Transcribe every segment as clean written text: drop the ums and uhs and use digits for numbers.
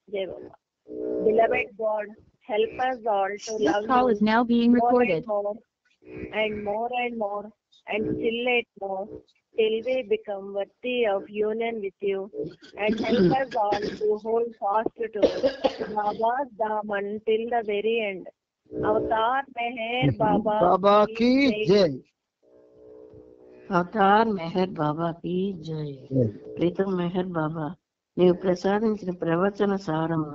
Jai Baba. Beloved God, help us all to This love call you is now being more recorded. and more and more and more and still yet more till we become worthy of union with you, and help us all to hold fast to Baba's Dham until the very end. Avatar Meher Baba बाबा की Jai. जय। Avatar Meher బాబాకి జై. ప్రీతం మెహర్ బాబా, నీవు ప్రసాదించిన ప్రవచన సారము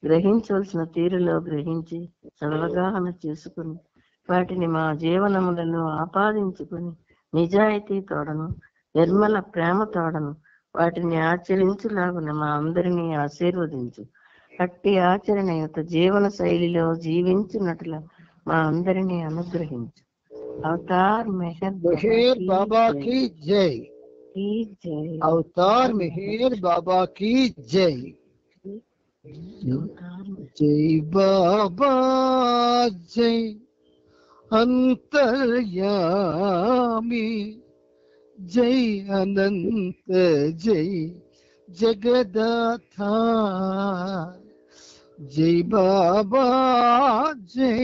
గ్రహించవలసిన తీరులో గ్రహించి సదవగాహన చేసుకుని వాటిని మా జీవనములను ఆపాదించుకుని నిజాయితీ తోడను నిర్మల ప్రేమ తోడను వాటిని ఆచరించులాగున మా అందరినీ ఆశీర్వదించు. అట్టి ఆచరణ యొక్క జీవన శైలిలో జీవించున్నట్ల మా అందరినీ అనుగ్రహించు. అవతార్ మెహర్ मेहर बाबा की जय। की जय. अवतार मेहर बाबा की जय। అవతార్ जय बाबा जय अंतर्यामी, जय अनंत जय जगदाधार। जय बाबा जय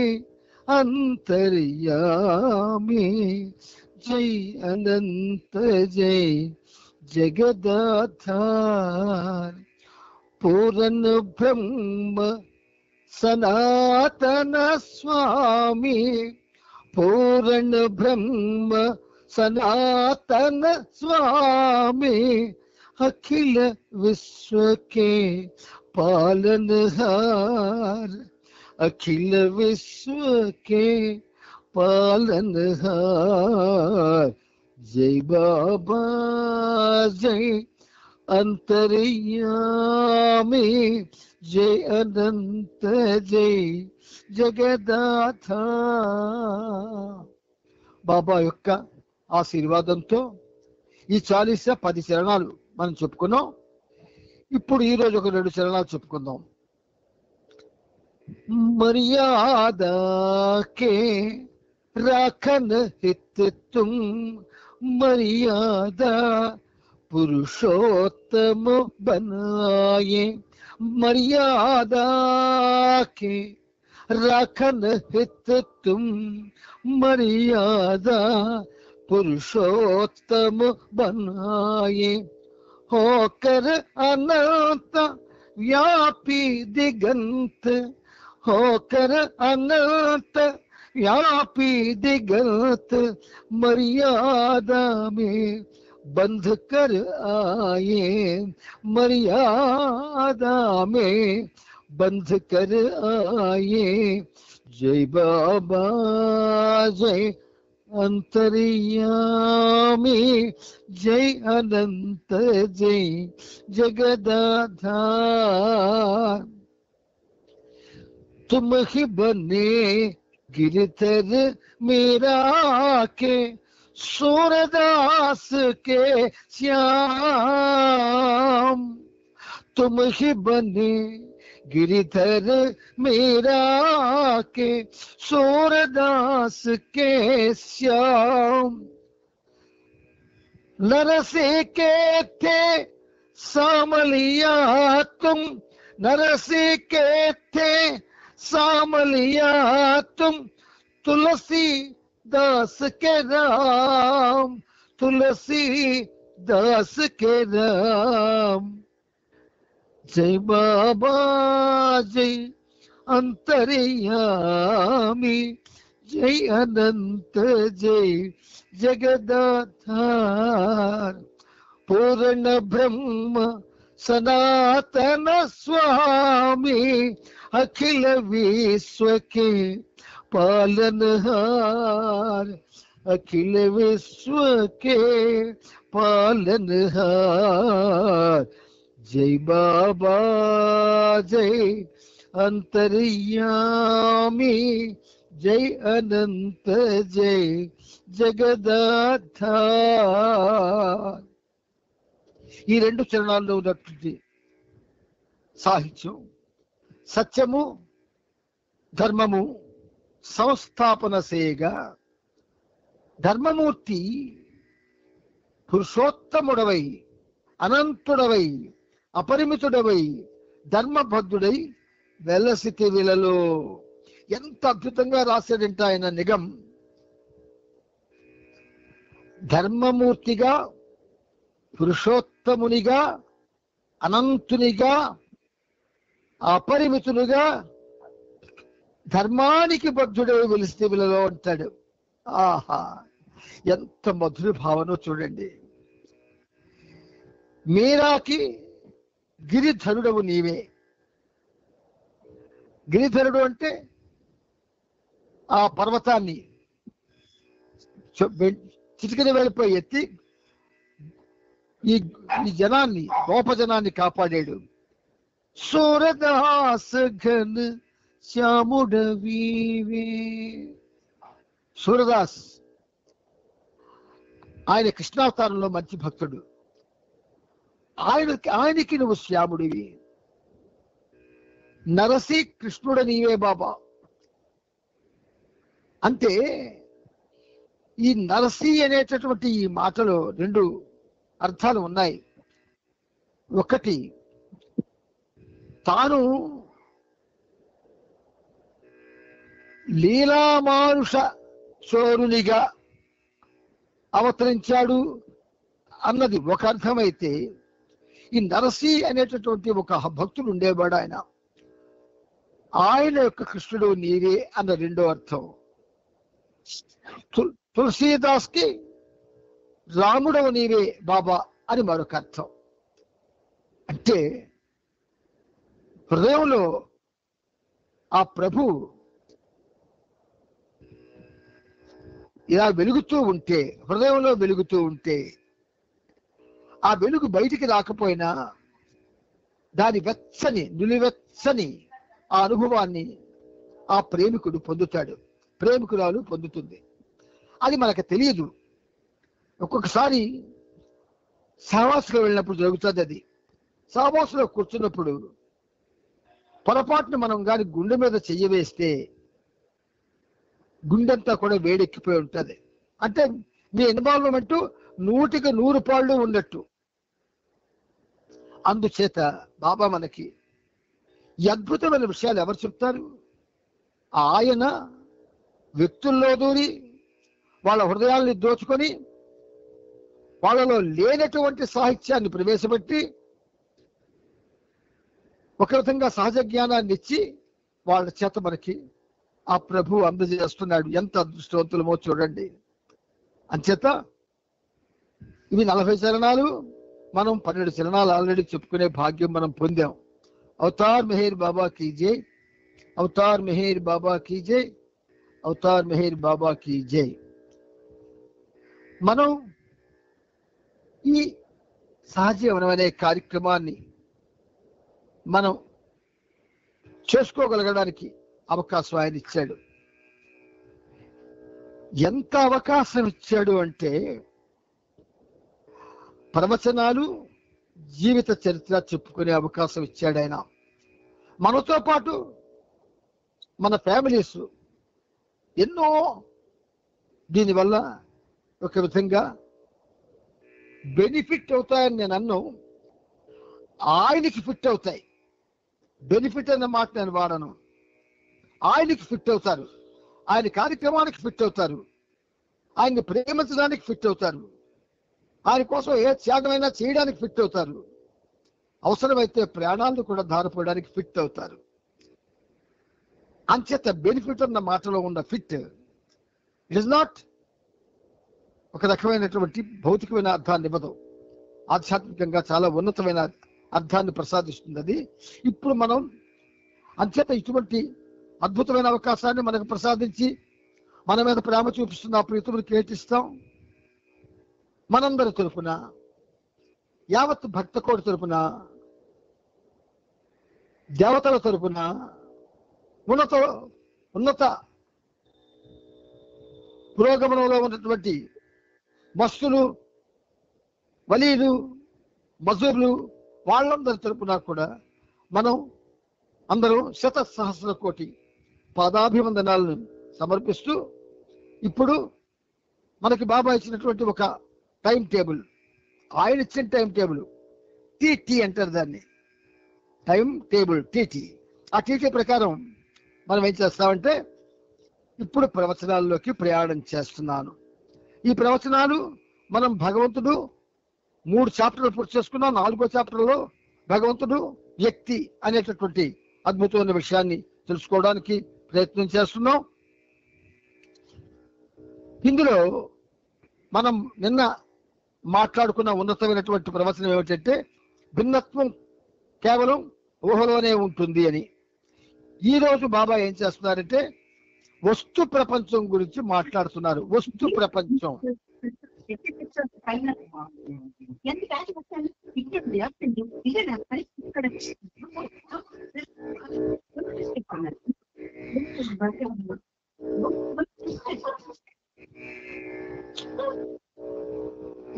अंतर्यामी, जय अनंत जय जगदाधार। पूर्ण ब्रह्म सनातन स्वामी, पूर्ण ब्रह्म सनातन स्वामी, अखिल विश्व के पालनहार, अखिल विश्व के पालनहार। जय बाबा जय अंतर्यामी, जय अनंत जय जगदाधार। బాబా యొక్క ఆశీర్వాదంతో ఈ 10 చరణాలు మనం చెప్పుకున్నాం. ఇప్పుడు ఈ రోజు ఒక 2 చరణాలు చెప్పుకుందాం. मर्यादा के राखन हित तुम, मर्यादा पुरुषोत्तम बनाए। मर्यादा के राखन हित तुम, मर्यादा पुरुषोत्तम बनाए। होकर अनंत व्यापी दिगंत, होकर अनंत व्यापी दिगंत, मर्यादा में बंध कर आए। मर्यादा में बंध कर आए। जय बाबा जय अंतर्यामी, जय अनंत जय जगदाधार। तुम ही बने गिरधर मेरा के, सूरदास के श्याम। तुम ही बने गिरिधर मेरा के, सूरदास के श्याम। नरसे के थे सामलिया तुम, नरसे के थे सामलिया तुम, तुलसी दास के राम, तुलसी दास के राम। जय बाबा जय अंतर्यामी, जय अनंत जय जगदाधार। पूर्ण ब्रह्म सनातन स्वामी, अखिल विश्व के पालनहार, अखिल विश्व के पालनहार। जय बाबा जय अंतर्यामी, जय अनंत जय जगदाधार। ఈ 2 చరణాల్లో ఉన్నటువంటి సాహిత్యం సత్యము ధర్మము సంస్థాపన చేయగా, ధర్మమూర్తి పురుషోత్తముడవై అనంతుడవై అపరిమితుడవై ధర్మబద్ధుడై వెలసితివిలలో. ఎంత అద్భుతంగా రాశాడంటే ఆయన నిగం. ధర్మమూర్తిగా, పురుషోత్తమునిగా, అనంతునిగా, అపరిమితులుగా, ధర్మానికి బద్ధుడై వెలిసితివిలలో అంటాడు. ఆహా, ఎంత మధుర భావనో చూడండి. మీరాకి గిరిధరుడవు నీవే. గిరిధరుడు అంటే ఆ పర్వతాన్ని చిటికని వెళ్ళిపోయి ఎత్తి ఈ జనాన్ని, గోప జనాన్ని కాపాడాడు. సూరదాస్ ఘన శ్యాముడవీవే. సూరదాస్ ఆయన కృష్ణావతారంలో మంచి భక్తుడు. ఆయనకి నువ్వు శ్యాముడివి. నరసి కృష్ణుడు నీవే బాబా. అంటే ఈ నరసి అనేటటువంటి ఈ మాటలో రెండు అర్థాలు ఉన్నాయి. ఒకటి, తాను లీలామానుష చోరునిగా అవతరించాడు అన్నది ఒక అర్థమైతే, ఈ నరసి అనేటటువంటి ఒక భక్తుడు ఉండేవాడు. ఆయన యొక్క కృష్ణుడు నీవే అన్న రెండో అర్థం. తులసీదాస్ కి రాముడవు నీవే బాబా అని మరొక అర్థం. అంటే హృదయంలో ఆ ప్రభు ఇలా వెలుగుతూ ఉంటే, హృదయంలో వెలుగుతూ ఉంటే, ఆ వెలుగు బయటికి రాకపోయినా దాని వెచ్చని, నిలువెచ్చని ఆ అనుభవాన్ని ఆ ప్రేమికుడు పొందుతాడు, ప్రేమికురాలు పొందుతుంది. అది మనకు తెలియదు. ఒక్కొక్కసారి సహవాసంలో వెళ్ళినప్పుడు జరుగుతుంది అది. సహవాసంలో కూర్చున్నప్పుడు పొరపాటున మనం కానీ గుండె మీద చెయ్యి వేస్తే గుండెంతా కూడా వేడెక్కిపోయి ఉంటుంది. అంటే మీ ఇన్వాల్వ్మెంట్ 100కి 100 పాళ్ళు ఉన్నట్టు. అందుచేత బాబా మనకి ఈ అద్భుతమైన విషయాలు ఎవరు చెప్తారు? ఆయన వ్యక్తుల్లో దూరి వాళ్ళ హృదయాల్ని దోచుకొని వాళ్ళలో లేనటువంటి సాహిత్యాన్ని ప్రవేశపెట్టి ఒక విధంగా సహజ జ్ఞానాన్ని ఇచ్చి వాళ్ళ చేత మనకి ఆ ప్రభు అందజేస్తున్నాడు. ఎంత అదృష్టవంతులమో చూడండి. అంచేత ఇవి 40 చరణాలు. మనం 12 చరణాలు ఆల్రెడీ చెప్పుకునే భాగ్యం మనం పొందాం. అవతార్ మెహర్ బాబా కీ జై, అవతార్ మెహర్ బాబా కీ జై, అవతార్ మెహర్ బాబా కీ జై. మనం ఈ సహజీవనం అనే కార్యక్రమాన్ని మనం చేసుకోగలగడానికి అవకాశం ఆయన ఇచ్చాడు. ఎంత అవకాశం ఇచ్చాడు అంటే, ప్రవచనాలు, జీవిత చరిత్ర చెప్పుకునే అవకాశం ఇచ్చాడు ఆయన. మనతో పాటు మన ఫ్యామిలీస్ ఎన్నో దీనివల్ల ఒక విధంగా బెనిఫిట్ అవుతాయని నేను అన్నాను. ఆయనకి ఫిట్ అవుతాయి. బెనిఫిట్ అన్న మాట నేను వాడను. ఆయనకి ఫిట్ అవుతారు, ఆయన కార్యక్రమానికి ఫిట్ అవుతారు, ఆయన్ని ప్రేమించడానికి ఫిట్ అవుతారు, ఆయన కోసం ఏ త్యాగమైనా చేయడానికి ఫిట్ అవుతారు, అవసరమైతే ప్రాణాలను కూడా ధారపోయడానికి ఫిట్ అవుతారు. అంచేత బెనిఫిట్ అన్న మాటలో ఉన్న ఫిట్ ఇట్ ఇస్ నాట్ ఒక రకమైనటువంటి భౌతికమైన అర్థాన్ని ఇవ్వదు. ఆధ్యాత్మికంగా చాలా ఉన్నతమైన అర్థాన్ని ప్రసాదిస్తుంది అది. ఇప్పుడు మనం అంచేత ఇటువంటి అద్భుతమైన అవకాశాన్ని మనకు ప్రసాదించి మన మీద ప్రేమ చూపిస్తున్న ఆ ప్రీతులకు ఏటిస్తాం. మనందరి తరపున, యావత్ భక్త కోటి తరపున, దేవతల తరపున, ఉన్నత పురోగమనంలో ఉన్నటువంటి మస్తులు, వలీలు, మజూర్లు, వాళ్ళందరి తరపున కూడా మనం అందరూ 100,000 కోటి పాదాభివందనాలను సమర్పిస్తూ, ఇప్పుడు మనకి బాబా ఇచ్చినటువంటి ఒక టైం టేబుల్, ఆయన ఇచ్చిన టైం టేబుల్, టీ అంటారు దాన్ని, టైం టేబుల్ టీటీ. ఆ టీటీ ప్రకారం మనం ఏం చేస్తామంటే ఇప్పుడు ప్రవచనాల్లోకి ప్రయాణం చేస్తున్నాను. ఈ ప్రవచనాలు మనం భగవంతుడు 3 చాప్టర్లు పూర్తి చేసుకున్నాం. 4వ చాప్టర్లో భగవంతుడు వ్యక్తి అనేటటువంటి అద్భుతమైన విషయాన్ని తెలుసుకోవడానికి ప్రయత్నం చేస్తున్నాం. ఇందులో మనం నిన్న మాట్లాడుకున్న ఉన్నతమైనటువంటి ప్రవచనం ఏమిటంటే భిన్నత్వం కేవలం ఊహలోనే ఉంటుంది అని. ఈ రోజు బాబా ఏం చేస్తున్నారంటే వస్తు ప్రపంచం గురించి మాట్లాడుతున్నారు. వస్తు ప్రపంచం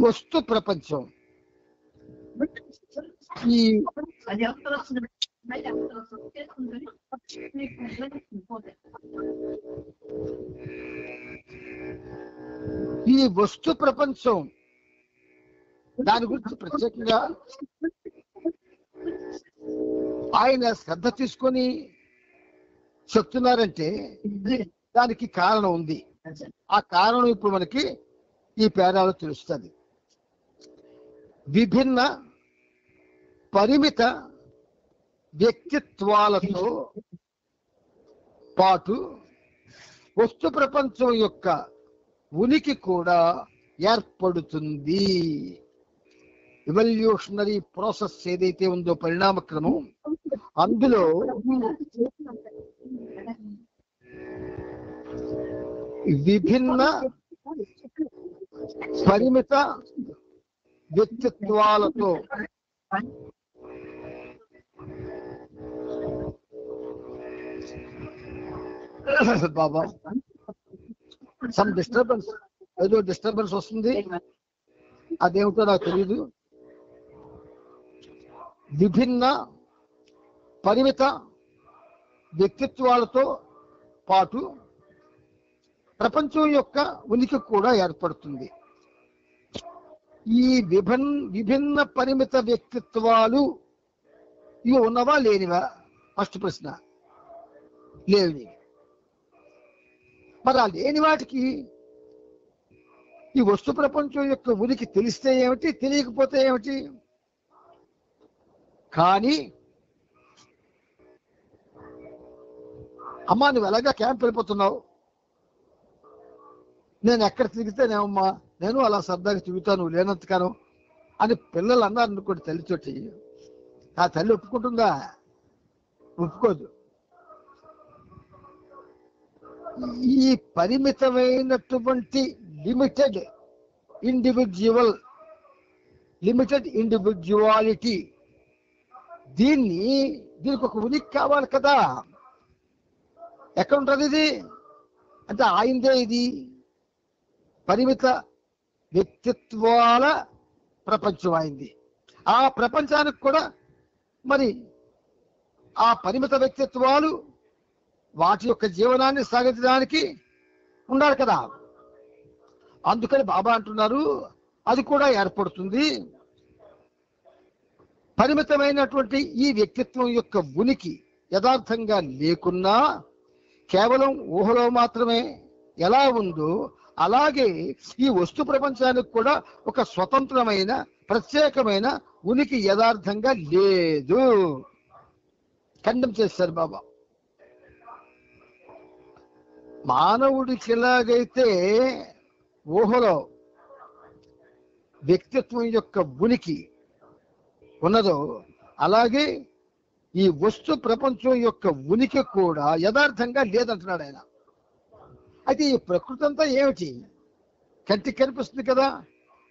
వస్తు ప్రపంచం ఈ వస్తు ప్రపంచం దాని గురించి ప్రత్యేకంగా ఆయన శ్రద్ధ తీసుకొని చెప్తున్నారంటే దానికి కారణం ఉంది. ఆ కారణం ఇప్పుడు మనకి ఈ పేరాలో తెలుస్తుంది. విభిన్న పరిమిత వ్యక్తిత్వాలతో పాటు వస్తు ప్రపంచం యొక్క ఉనికి కూడా ఏర్పడుతుంది. ఎవల్యూషనరీ ప్రాసెస్ ఏదైతే ఉందో పరిణామక్రమం, అందులో విభిన్న పరిమిత వ్యక్తిత్వాలతో బాబా సమ్ డిస్టర్బెన్స్, ఏదో డిస్టర్బెన్స్ వస్తుంది, అదేమిటో నాకు తెలియదు. విభిన్న పరిమిత వ్యక్తిత్వాలతో పాటు ప్రపంచం యొక్క ఉనికి కూడా ఏర్పడుతుంది. ఈ విభిన్న పరిమిత వ్యక్తిత్వాలు ఇవి ఉన్నవా లేనివా? ఫస్ట్ ప్రశ్న. లేని. మరి ఆ లేని వాటికి ఈ వస్తు ప్రపంచం యొక్క ఉనికి తెలిస్తే ఏమిటి, తెలియకపోతే ఏమిటి? కానీ అమ్మా నువ్వు ఎలాగా క్యాంప్ వెళ్ళిపోతున్నావు, నేను ఎక్కడ తిరిగితేనేమమ్మా నేను అలా సరదాగా తిరుగుతాను లేనంతకాను అని పిల్లలు అన్నారు అనుకోండి తల్లితోటి. ఆ తల్లి ఒప్పుకుంటుందా? ఒప్పుకోదు. ఈ పరిమితమైనటువంటి లిమిటెడ్ ఇండివిజువాలిటీ దీనికి ఒక ఉనికి కావాలి కదా. ఎక్కడ ఉంటుంది ఇది అంటే ఆయిందే. ఇది పరిమిత వ్యక్తిత్వాల ప్రపంచం అయింది. ఆ ప్రపంచానికి కూడా మరి ఆ పరిమిత వ్యక్తిత్వాలు వాటి యొక్క జీవనాన్ని సాగించడానికి ఉండాలి కదా. అందుకని బాబా అంటున్నారు అది కూడా ఏర్పడుతుంది. పరిమితమైనటువంటి ఈ వ్యక్తిత్వం యొక్క ఉనికి యథార్థంగా లేకున్నా కేవలం ఊహలో మాత్రమే ఎలా ఉందో అలాగే ఈ వస్తు ప్రపంచానికి కూడా ఒక స్వతంత్రమైన ప్రత్యేకమైన ఉనికి యథార్థంగా లేదు. ఖండం చేశారు బాబా. మానవుడికి ఎలాగైతే ఊహలో వ్యక్తిత్వం యొక్క ఉనికి ఉన్నదో అలాగే ఈ వస్తు ప్రపంచం యొక్క ఉనికి కూడా యథార్థంగా లేదంటున్నాడు ఆయన. అయితే ఈ ప్రకృతి అంతా ఏమిటి? కంటికి కనిపిస్తుంది కదా,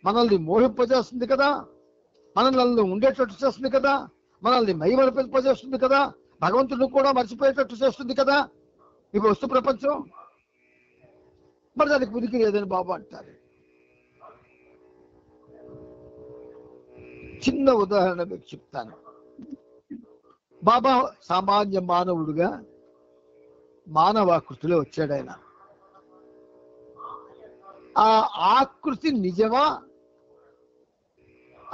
మనల్ని మోహింపజేస్తుంది కదా, మనల్ని ఉండేటట్టు చేస్తుంది కదా, మనల్ని మైమరిపింపజేస్తుంది కదా, భగవంతుడిని కూడా మర్చిపోయేటట్టు చేస్తుంది కదా ఈ వస్తు ప్రపంచం. మరి దానికి ఉనికి లేదని బాబా అంటారు. చిన్న ఉదాహరణ మీకు చెప్తాను. బాబా సామాన్య మానవుడుగా మానవాకృతిలో వచ్చాడు ఆయన. ఆ ఆకృతి నిజమా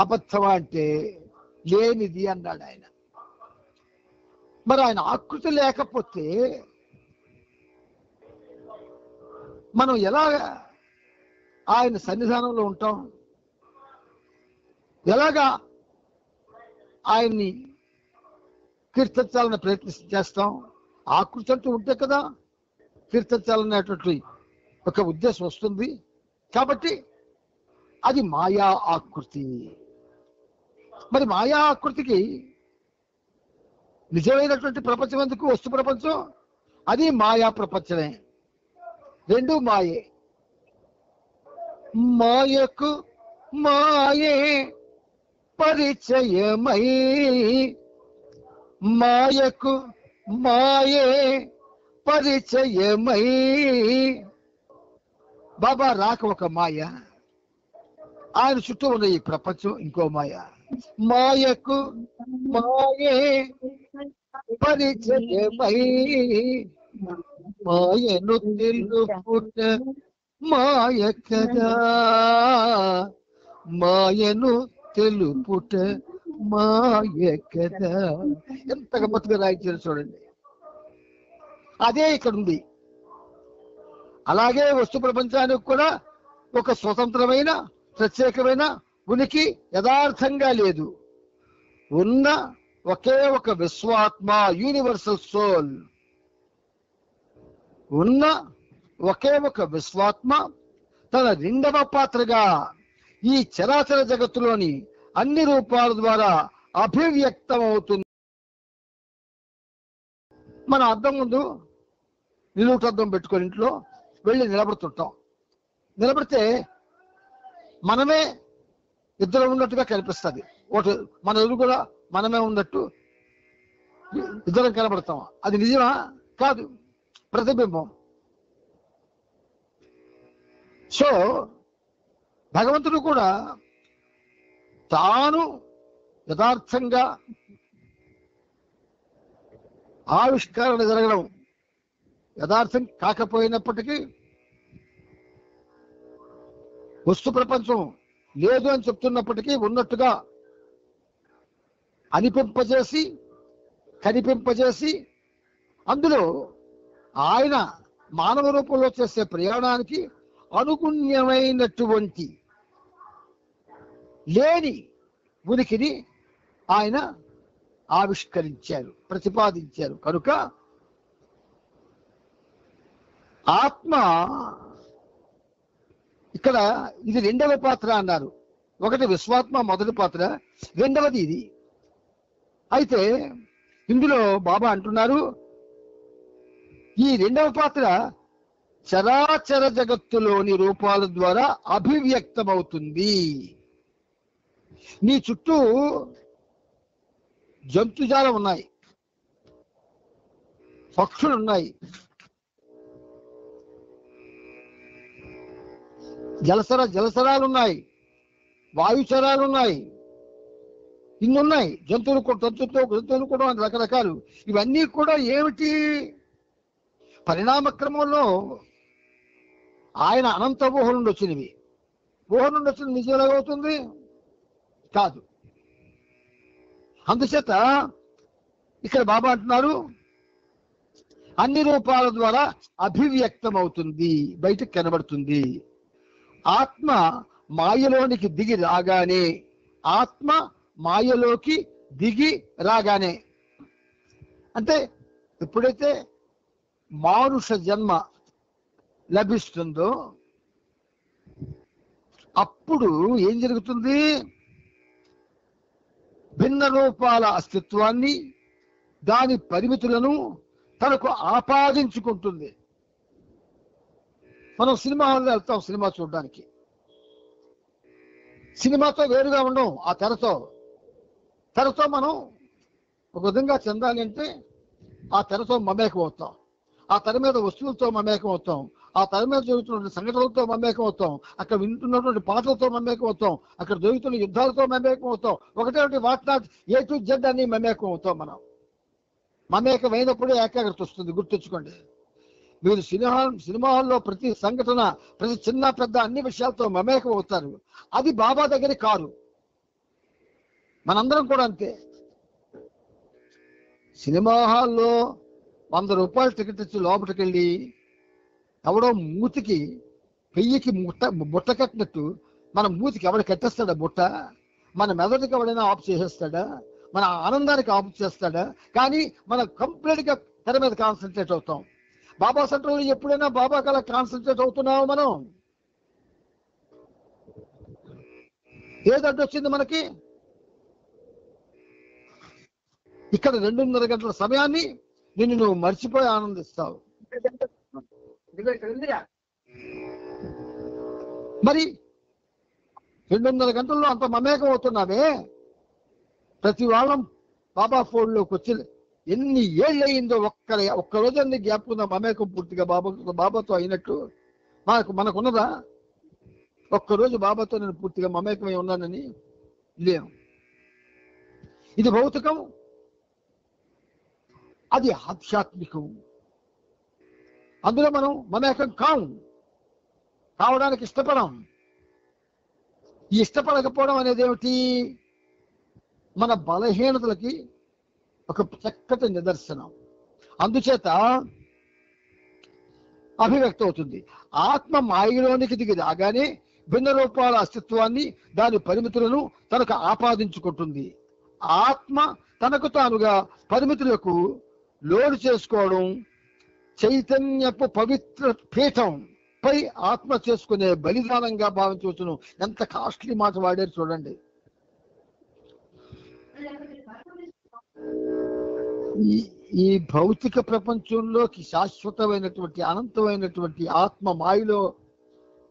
అబద్ధమా అంటే లేనిది అన్నాడు ఆయన. మరి ఆయన ఆకృతి లేకపోతే మనం ఎలా ఆయన సన్నిధానంలో ఉంటాం? ఎలాగా ఆయన్ని కీర్తించాలని చేస్తాం? ఆకృతి అంటూ ఉంటే కదా కీర్తించాలనేటువంటి ఒక ఉద్దేశం వస్తుంది. కాబట్టి అది మాయా ఆకృతి. మరి మాయా ఆకృతికి నిజమైనటువంటి ప్రపంచం ఎందుకు? వస్తు ప్రపంచం అది మాయా ప్రపంచమే, రెండు మాయే. మాయకు మాయే పరిచయమై, మాయకు మాయే పరిచయమై. బాబా రాక ఒక మాయ, ఆయన చుట్టూ ఉన్న ఈ ప్రపంచం ఇంకో మాయ. మాయకు మాయే పరిచయమై, మాయను తెలుపుట మాయ కదా, మాయను తెలుపుట మాయ కదా. ఎంత గమ్మత్తుగా రాయించారు చూడండి. అదే ఇక్కడ ఉంది. అలాగే వస్తు ప్రపంచానికి కూడా ఒక స్వతంత్రమైన ప్రత్యేకమైన ఉనికి యథార్థంగా లేదు. ఉన్న ఒకే ఒక విశ్వాత్మ, యూనివర్సల్ సోల్. ఉన్న ఒకే ఒక విశ్వాత్మ తన రెండవ పాత్రగా ఈ చరాచర జగత్తులోని అన్ని రూపాల ద్వారా అభివ్యక్తం అవుతుంది. మన అద్దం ముందు నిలువుటద్దం పెట్టుకొని ఇంట్లో వెళ్ళి నిలబడుతుంటాం. నిలబడితే మనమే ఇద్దరు ఉన్నట్టుగా కనిపిస్తుంది. ఒకటి మన ఎదురు కూడా మనమే ఉన్నట్టు ఇద్దరం కనబడతాం. అది నిజమా? కాదు, ప్రతిబింబం. సో భగవంతుడు కూడా తాను యథార్థంగా ఆవిష్కరణ జరగడం యథార్థం కాకపోయినప్పటికీ, వస్తు ప్రపంచం లేదు అని చెప్తున్నప్పటికీ ఉన్నట్టుగా అనిపింపజేసి కనిపింపజేసి అందులో ఆయన మానవ రూపంలో చేసే ప్రయాణానికి అనుగుణ్యమైనటువంటి లేని ఉనికిని ఆయన ఆవిష్కరించారు, ప్రతిపాదించారు. కనుక ఆత్మ ఇక్కడ ఇది రెండవ పాత్ర అన్నారు. ఒకటి విశ్వాత్మ మొదటి పాత్ర, రెండవది ఇది. అయితే ఇందులో బాబా అంటున్నారు, ఈ రెండవ పాత్ర చరాచర జగత్తులోని రూపాల ద్వారా అభివ్యక్తమవుతుంది. నీ చుట్టూ జంతుజాలం ఉన్నాయి, పక్షులు ఉన్నాయి, జలసరాలు ఉన్నాయి, వాయుచరాలు ఉన్నాయి, ఇన్నున్నాయి. జంతువులు కూడా రకరకాలు. ఇవన్నీ కూడా ఏమిటి? పరిణామ క్రమంలో ఆయన అనంత ఊహ నుండి వచ్చినవి. ఊహ నుండి వచ్చిన నిజం ఎలాగవుతుంది? కాదు. అందుచేత ఇక్కడ బాబా అంటున్నారు, అన్ని రూపాల ద్వారా అభివ్యక్తం అవుతుంది, బయటకు కనబడుతుంది. ఆత్మ మాయలోనికి దిగి రాగానే, ఆత్మ మాయలోకి దిగి రాగానే, అంటే ఎప్పుడైతే మానుష జన్మ లభిస్తుందో అప్పుడు ఏం జరుగుతుంది? భిన్న రూపాల అస్తిత్వాన్ని, దాని పరిమితులను తనకు ఆపాదించుకుంటుంది. మనం సినిమా హాల్లో వెళ్తాం సినిమా చూడడానికి. సినిమాతో వేరుగా ఉండం. ఆ తెరతో మనం ఒక విధంగా చెందాలి అంటే ఆ తెరతో మమేకం అవుతాం. ఆ తెర మీద వస్తువులతో మమేకం అవుతాం. ఆ తెర మీద జరుగుతున్న సంఘటనలతో మమేకం అవుతాం. అక్కడ వింటున్నటువంటి పాటలతో మమేకం అవుతాం. అక్కడ జరుగుతున్న యుద్ధాలతో మమేకం అవుతాం. ఒకటి what not A to Z అని మమేకం అవుతాం. మనం మమేకం అయినప్పుడే ఏకాగ్రత వస్తుంది. గుర్తుంచుకోండి. మీరు సినిమా హాల్లో ప్రతి సంఘటన, ప్రతి చిన్న పెద్ద అన్ని విషయాలతో మమేకం అవుతారు. అది బాబా దగ్గర కారు. మనందరం కూడా అంతే. సినిమా హాల్లో 100 రూపాయలు టికెట్ ఇచ్చి లోపలికి వెళ్ళి ఎవడో మూతికి పెయ్యికి బుట్ట కట్టినట్టు మన మూతికి ఎవడ కట్టేస్తాడా బుట్ట? మన మెదడుకి ఎవడైనా ఆఫ్ చేసేస్తాడా? మన ఆనందానికి ఆఫ్ చేస్తాడా? కానీ మనం కంప్లీట్ గా తెర మీద కాన్సన్ట్రేట్ అవుతాం. బాబా సెంటర్లో ఎప్పుడైనా బాబా కల కాన్సన్ట్రేట్ అవుతున్నాము మనం? ఏది అడ్డొచ్చింది మనకి? ఇక్కడ 2:30 గంటల సమయాన్ని నిన్ను నువ్వు మర్చిపోయి ఆనందిస్తావు. మరి 2:30 గంటల్లో అంత మమేకం అవుతున్నావే. ప్రతి వాళ్ళం బాబా ఫోన్లోకి వచ్చి ఎన్ని ఏళ్ళు అయిందో ఒక్కరోజు అన్ని గ్యాప్ ఉన్న మమేకం పూర్తిగా బాబాతో అయినట్టు మనకున్నదా? ఒక్కరోజు బాబాతో నేను పూర్తిగా మమేకమై ఉన్నానని లేను. ఇది భౌతికం, అది ఆధ్యాత్మికం. అందులో మనం మమేకం కావడానికి ఇష్టపడం. ఈ ఇష్టపడకపోవడం అనేది ఏమిటి? మన బలహీనతలకి ఒక చక్కటి నిదర్శనం. అందుచేత అభివ్యక్తం అవుతుంది. ఆత్మ మాయలోనికి దిగి రాగానే భిన్న రూపాల అస్తిత్వాన్ని, దాని పరిమితులను తనకు ఆపాదించుకుంటుంది. ఆత్మ తనకు తానుగా పరిమితులకు లోడు చేసుకోవడం చైతన్యపు పవిత్ర పీఠం పై ఆత్మ చేసుకునే బలిదానంగా భావించవచ్చును. ఎంత కాస్ట్లీ మాట వాడారు చూడండి. ఈ భౌతిక ప్రపంచంలోకి శాశ్వతమైనటువంటి అనంతమైనటువంటి ఆత్మ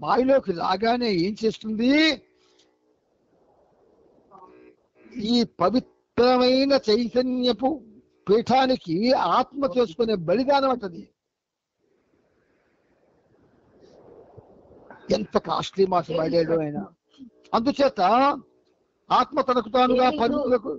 మాయలోకి రాగానే ఏం చేస్తుంది? ఈ పవిత్రమైన చైతన్యపు పీఠానికి ఆత్మ చేసుకునే బలిదానం అంటది. ఎంత కాస్ట్లీ మాట వాడాడు ఆయన. అందుచేత ఆత్మ తనకు తానుగా పరిమితులకు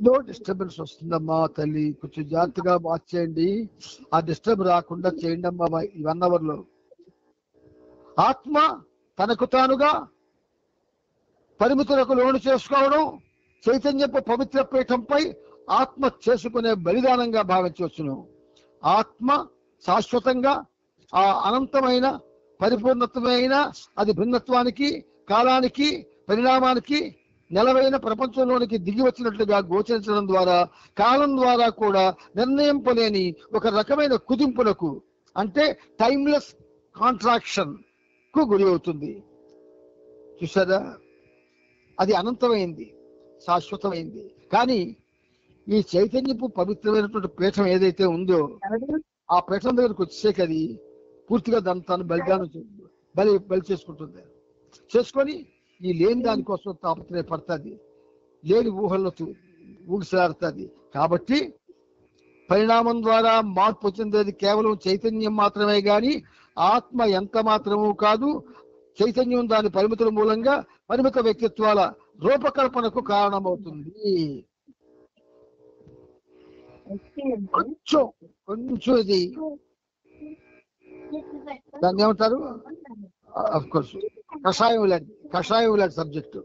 నో డిస్టర్బెన్స్ వస్తుందమ్మా తల్లి, కొంచెం జాగ్రత్తగా వాచ్ చేయండి. ఆ డిస్టర్బ్ రాకుండా చేయండి అమ్మా. ఈ 1 hour లో ఆత్మ తనకు తానుగా పరిమితులకు లోను చేసుకోవడం చైతన్యపు పవిత్ర పీఠంపై ఆత్మ చేసుకునే బలిదానంగా భావించవచ్చును. ఆత్మ శాశ్వతంగా ఆ అనంతమైన పరిపూర్ణతమైన అది భిన్నత్వానికి, కాలానికి, పరిణామానికి నెలవైన ప్రపంచంలోనికి దిగి వచ్చినట్లుగా గోచరించడం ద్వారా కాలం ద్వారా కూడా నిర్ణయింపలేని ఒక రకమైన కుదింపులకు, అంటే టైమ్లెస్ కాంట్రాక్షన్ కు గురి అవుతుంది. చూసారా? అది అనంతమైంది, శాశ్వతమైంది. కానీ ఈ చైతన్యపు పవిత్రమైనటువంటి పీఠం ఏదైతే ఉందో ఆ పీఠం దగ్గరకు వచ్చేసరికి అది పూర్తిగా దాన్ని తాను బలి చేసుకుంటుంది. చేసుకొని ఈ లేని దానికోసం తాపత్రయపడుతుంది, లేని ఊహల్లో ఊగిసలాడుతుంది. కాబట్టి పరిణామం ద్వారా మార్పు చెందేది కేవలం చైతన్యం మాత్రమే గాని ఆత్మ ఎంత మాత్రము కాదు. చైతన్యం దాని పరిమితుల మూలంగా పరిమిత వ్యక్తిత్వాల రూపకల్పనకు కారణమవుతుంది. కొంచెం ఇది దాన్ని ఏమంటారు? అఫ్ కోర్స్ కషాయం లాంటి సబ్జెక్టు.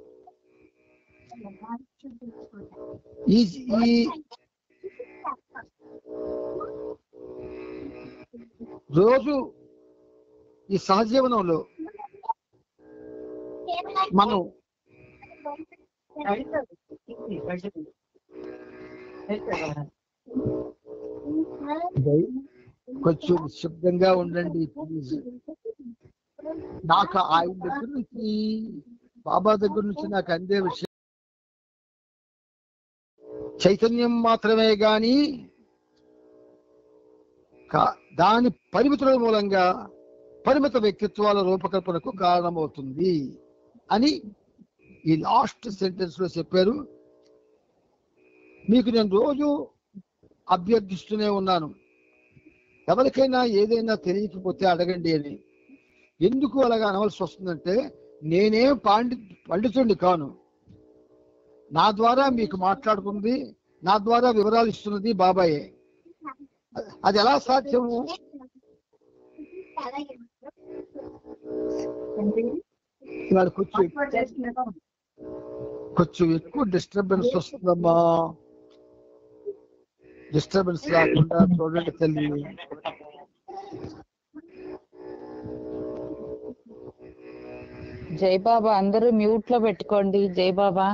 ఈ రోజు ఈ సహజీవనంలో మనం కొంచెం నిశ్శబ్దంగా ఉండండి ప్లీజ్. నాకు ఆయన దగ్గర నుంచి, బాబా దగ్గర నుంచి నాకు అందే విషయం చైతన్యం మాత్రమే గాని దాని పరిమితుల మూలంగా పరిమిత వ్యక్తిత్వాల రూపకల్పనకు కారణమవుతుంది అని ఈ లాస్ట్ సెంటెన్స్ లో చెప్పారు. మీకు నేను రోజు అభ్యర్థిస్తూనే ఉన్నాను, ఎవరికైనా ఏదైనా తెలియకపోతే అడగండి అని. ఎందుకు అలాగా అనవలసి వస్తుందంటే, నేనేం పండితుడిని కాను. నా ద్వారా మీకు మాట్లాడుకుంది, నా ద్వారా వివరాలు ఇస్తున్నది బాబాయే. అది ఎలా సాధ్యము? ఇవాళ కొంచెం ఎక్కువ డిస్టర్బెన్స్ వస్తుందమ్మా. డిస్టర్బెన్స్ రాకుండా చూడండి తల్లి. జై బాబా, అందరూ మ్యూట్ లో పెట్టుకోండి. జై బాబా.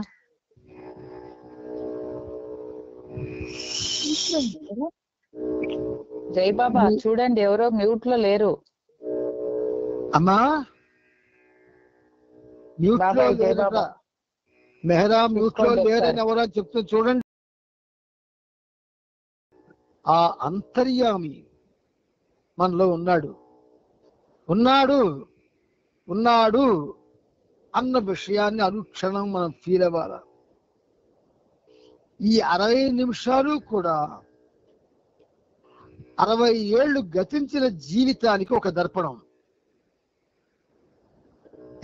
జై బాబా, చూడండి ఎవరో మ్యూట్ లో లేరు. అమ్మా మ్యూట్ లో లేరా? మెహరా మ్యూట్ లో లేరని ఎవరో చెప్తూ చూడండి. ఆ అంతర్యామి మనలో ఉన్నాడు ఉన్నాడు ఉన్నాడు అన్న విషయాన్ని అనుక్షణం మనం ఫీల్ అవ్వాల. ఈ 60 నిమిషాలు కూడా 60 ఏళ్ళు గతించిన జీవితానికి ఒక దర్పణం.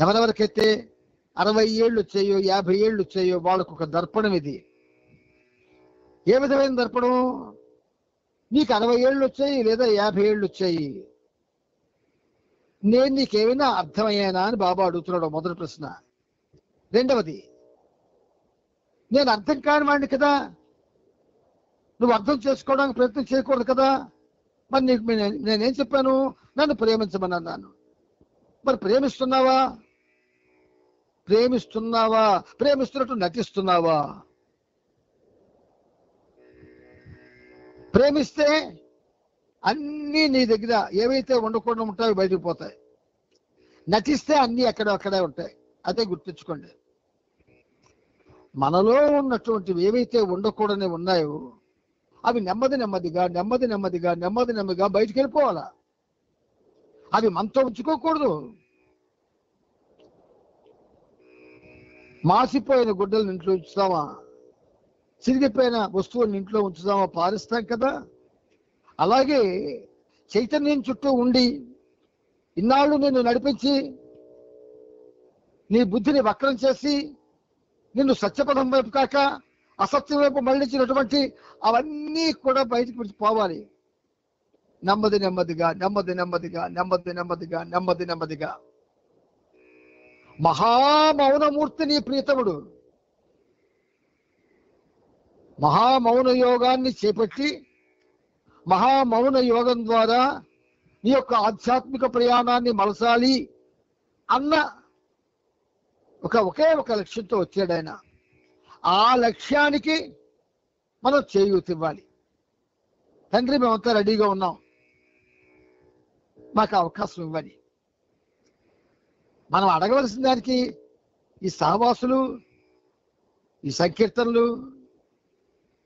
ఎవరెవరికైతే 60 ఏళ్ళు వచ్చాయో 50 ఏళ్ళు వచ్చాయో వాళ్ళకు ఒక దర్పణం ఇది. ఏ విధమైన దర్పణం? నీకు 60 ఏళ్ళు వచ్చాయి లేదా 50 ఏళ్ళు వచ్చాయి, నేను నీకేమైనా అర్థమయ్యానా అని బాబా అడుగుతున్నాడు. మొదటి ప్రశ్న. రెండవది, నేను అర్థం కాని వాడిని కదా, నువ్వు అర్థం చేసుకోవడానికి ప్రయత్నం చేయకూడదు కదా, మరి నీకు నేనేం చెప్పాను? నన్ను ప్రేమించమన్నాను. మరి ప్రేమిస్తున్నావా? ప్రేమిస్తున్నావా? ప్రేమిస్తున్నట్టు నటిస్తున్నావా? ప్రేమిస్తే అన్నీ నీ దగ్గర ఏవైతే ఉండకుండా ఉంటాయో బయటకు పోతాయి. నటిస్తే అన్నీ అక్కడే ఉంటాయి. అదే గుర్తుంచుకోండి. మనలో ఉన్నటువంటివి ఏవైతే ఉండకూడని ఉన్నాయో అవి నెమ్మదిగా బయటికి వెళ్ళిపోవాలా. అవి మనతో ఉంచుకోకూడదు. మాసిపోయిన గుడ్డలను ఇంట్లో ఉంచుతామా? చిరిగిపోయిన వస్తువులను ఇంట్లో ఉంచుతామా? పారిస్తాం కదా. అలాగే చైతన్యం చుట్టూ ఉండి ఇన్నాళ్ళు నిన్ను నడిపించి నీ బుద్ధిని వక్రం చేసి నిన్ను సత్యపదం వైపు కాక అసత్యం వైపు మళ్ళించినటువంటి అవన్నీ కూడా బయటకు పోవాలి. నెమ్మదిగా మహామౌనమూర్తి నీ ప్రీతముడు మహామౌన యోగాన్ని చేపట్టి మహామౌన యోగం ద్వారా నీ యొక్క ఆధ్యాత్మిక ప్రయాణాన్ని మలసాలి అన్న ఒకే ఒక లక్ష్యంతో వచ్చాడు ఆయన. ఆ లక్ష్యానికి మనం చేయూతివ్వాలి. తండ్రి, మేమంతా రెడీగా ఉన్నాం, మాకు అవకాశం ఇవ్వాలి. మనం అడగవలసిన దానికి ఈ సహవాసులు, ఈ సంకీర్తనలు,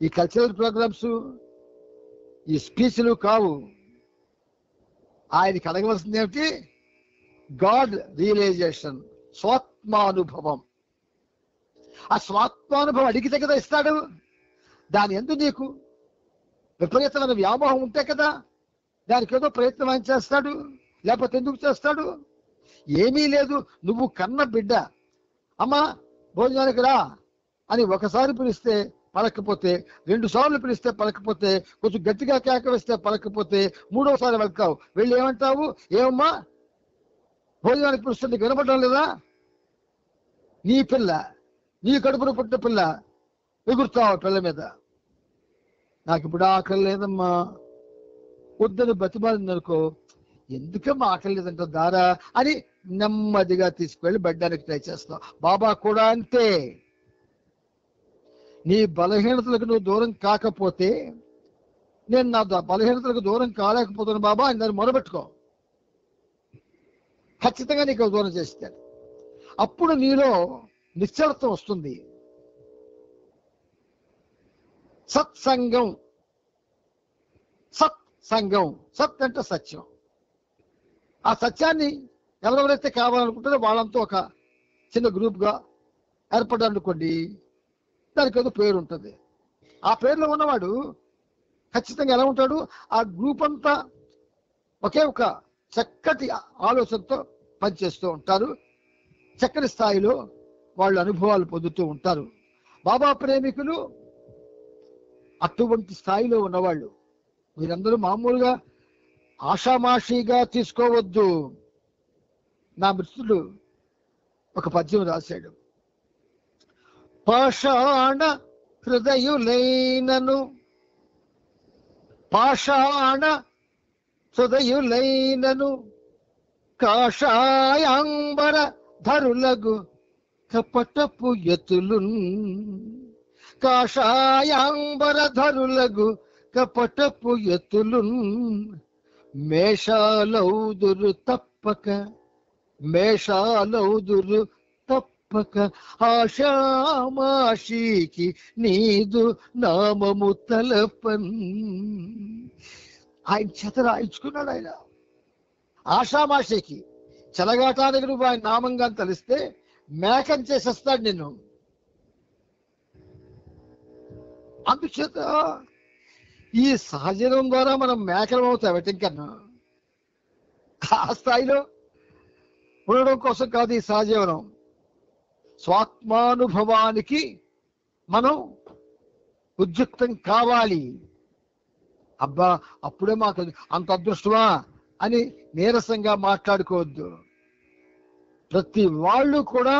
ఈ కల్చరల్ ప్రోగ్రామ్స్, ఈ స్పీచ్లు కావు. ఆయనకి అడగవలసింది ఏమిటి? గాడ్ రియలైజేషన్, స్వాత్మానుభవం. ఆ స్వాత్మానుభవం అడిగితే కదా ఇస్తాడు. దాని యందు నీకు విపరీతమైన వ్యామోహం ఉంటే కదా దానికి ఏదో ప్రయత్నం ఆయన చేస్తాడు. లేకపోతే ఎందుకు చేస్తాడు? ఏమీ లేదు. నువ్వు కన్న బిడ్డ అమ్మా భోజనానికి రా అని ఒకసారి పిలిస్తే పలకపోతే, 2 సార్లు పిలిస్తే పలకపోతే, కొంచెం గట్టిగా కేక వేస్తే పలకపోతే, 3వసారి వెళ్తావు. వెళ్ళి ఏమంటావు? ఏమమ్మా భోజనానికి పిలుస్తుంది, వినపడడం లేదా? నీ పిల్ల, నీ కడుపున పుట్టిన పిల్ల, ఎగురుతావు పిల్ల మీద. నాకు ఇప్పుడు ఆకలి లేదమ్మా, వద్దని బతిమాలింది అనుకో, ఎందుకమ్మా ఆకలి లేదంట దారా అని నెమ్మదిగా తీసుకువెళ్ళి బెడ్డానికి ట్రై చేస్తావు. బాబా కూడా అంతే. నీ బలహీనతలకు నువ్వు దూరం కాకపోతే, నేను నా బలహీనతలకు దూరం కాలేకపోతున్నాను బాబా అని దాన్ని మొరబెట్టుకో. ఖచ్చితంగా నీకు దూరం చేస్తాడు. అప్పుడు నీలో నిశ్చలత్వం వస్తుంది. సత్సంగం సత్ అంటే సత్యం. ఆ సత్యాన్ని ఎవరెవరైతే కావాలనుకుంటారో వాళ్ళంతా ఒక చిన్న గ్రూప్గా ఏర్పడాలనుకోండి, దానికి ఏదో పేరు ఉంటుంది. ఆ పేరులో ఉన్నవాడు ఖచ్చితంగా ఎలా ఉంటాడు? ఆ గ్రూప్ అంతా ఒకే ఒక చక్కటి ఆలోచనతో పనిచేస్తూ ఉంటారు. చక్కని స్థాయిలో వాళ్ళు అనుభవాలు పొందుతూ ఉంటారు. బాబా ప్రేమికులు అటువంటి స్థాయిలో ఉన్నవాళ్ళు. మీరందరూ మామూలుగా ఆషామాషిగా తీసుకోవద్దు. నా మిత్రుడు ఒక పద్యం రాశాడు. పాషాణ హృదయులైనను కాషాయాంబర ధరులగు కపటపు యతులున్ మేషాలౌదురు తప్పక ఆషామాషికి నీదు నామము తలపన్. ఆయన చేత రాయించుకున్నాడు. ఆయన ఆషామాషికి చెలగాటానికి నువ్వు ఆయన నామంగా తలిస్తే మేకం చేసేస్తాడు నిన్ను. అందుచేత ఈ సహజనం ద్వారా మనం మేకలం అవుతాం. ఇంకన్నా ఆ స్థాయిలో ఉండడం కోసం కాదు ఈ సహజీవనం. స్వాత్మానుభవానికి మనం ఉద్యుక్తం కావాలి. అబ్బా అప్పుడే మాకు అంత అదృష్టమా అని నీరసంగా మాట్లాడుకోవద్దు. ప్రతి వాళ్ళు కూడా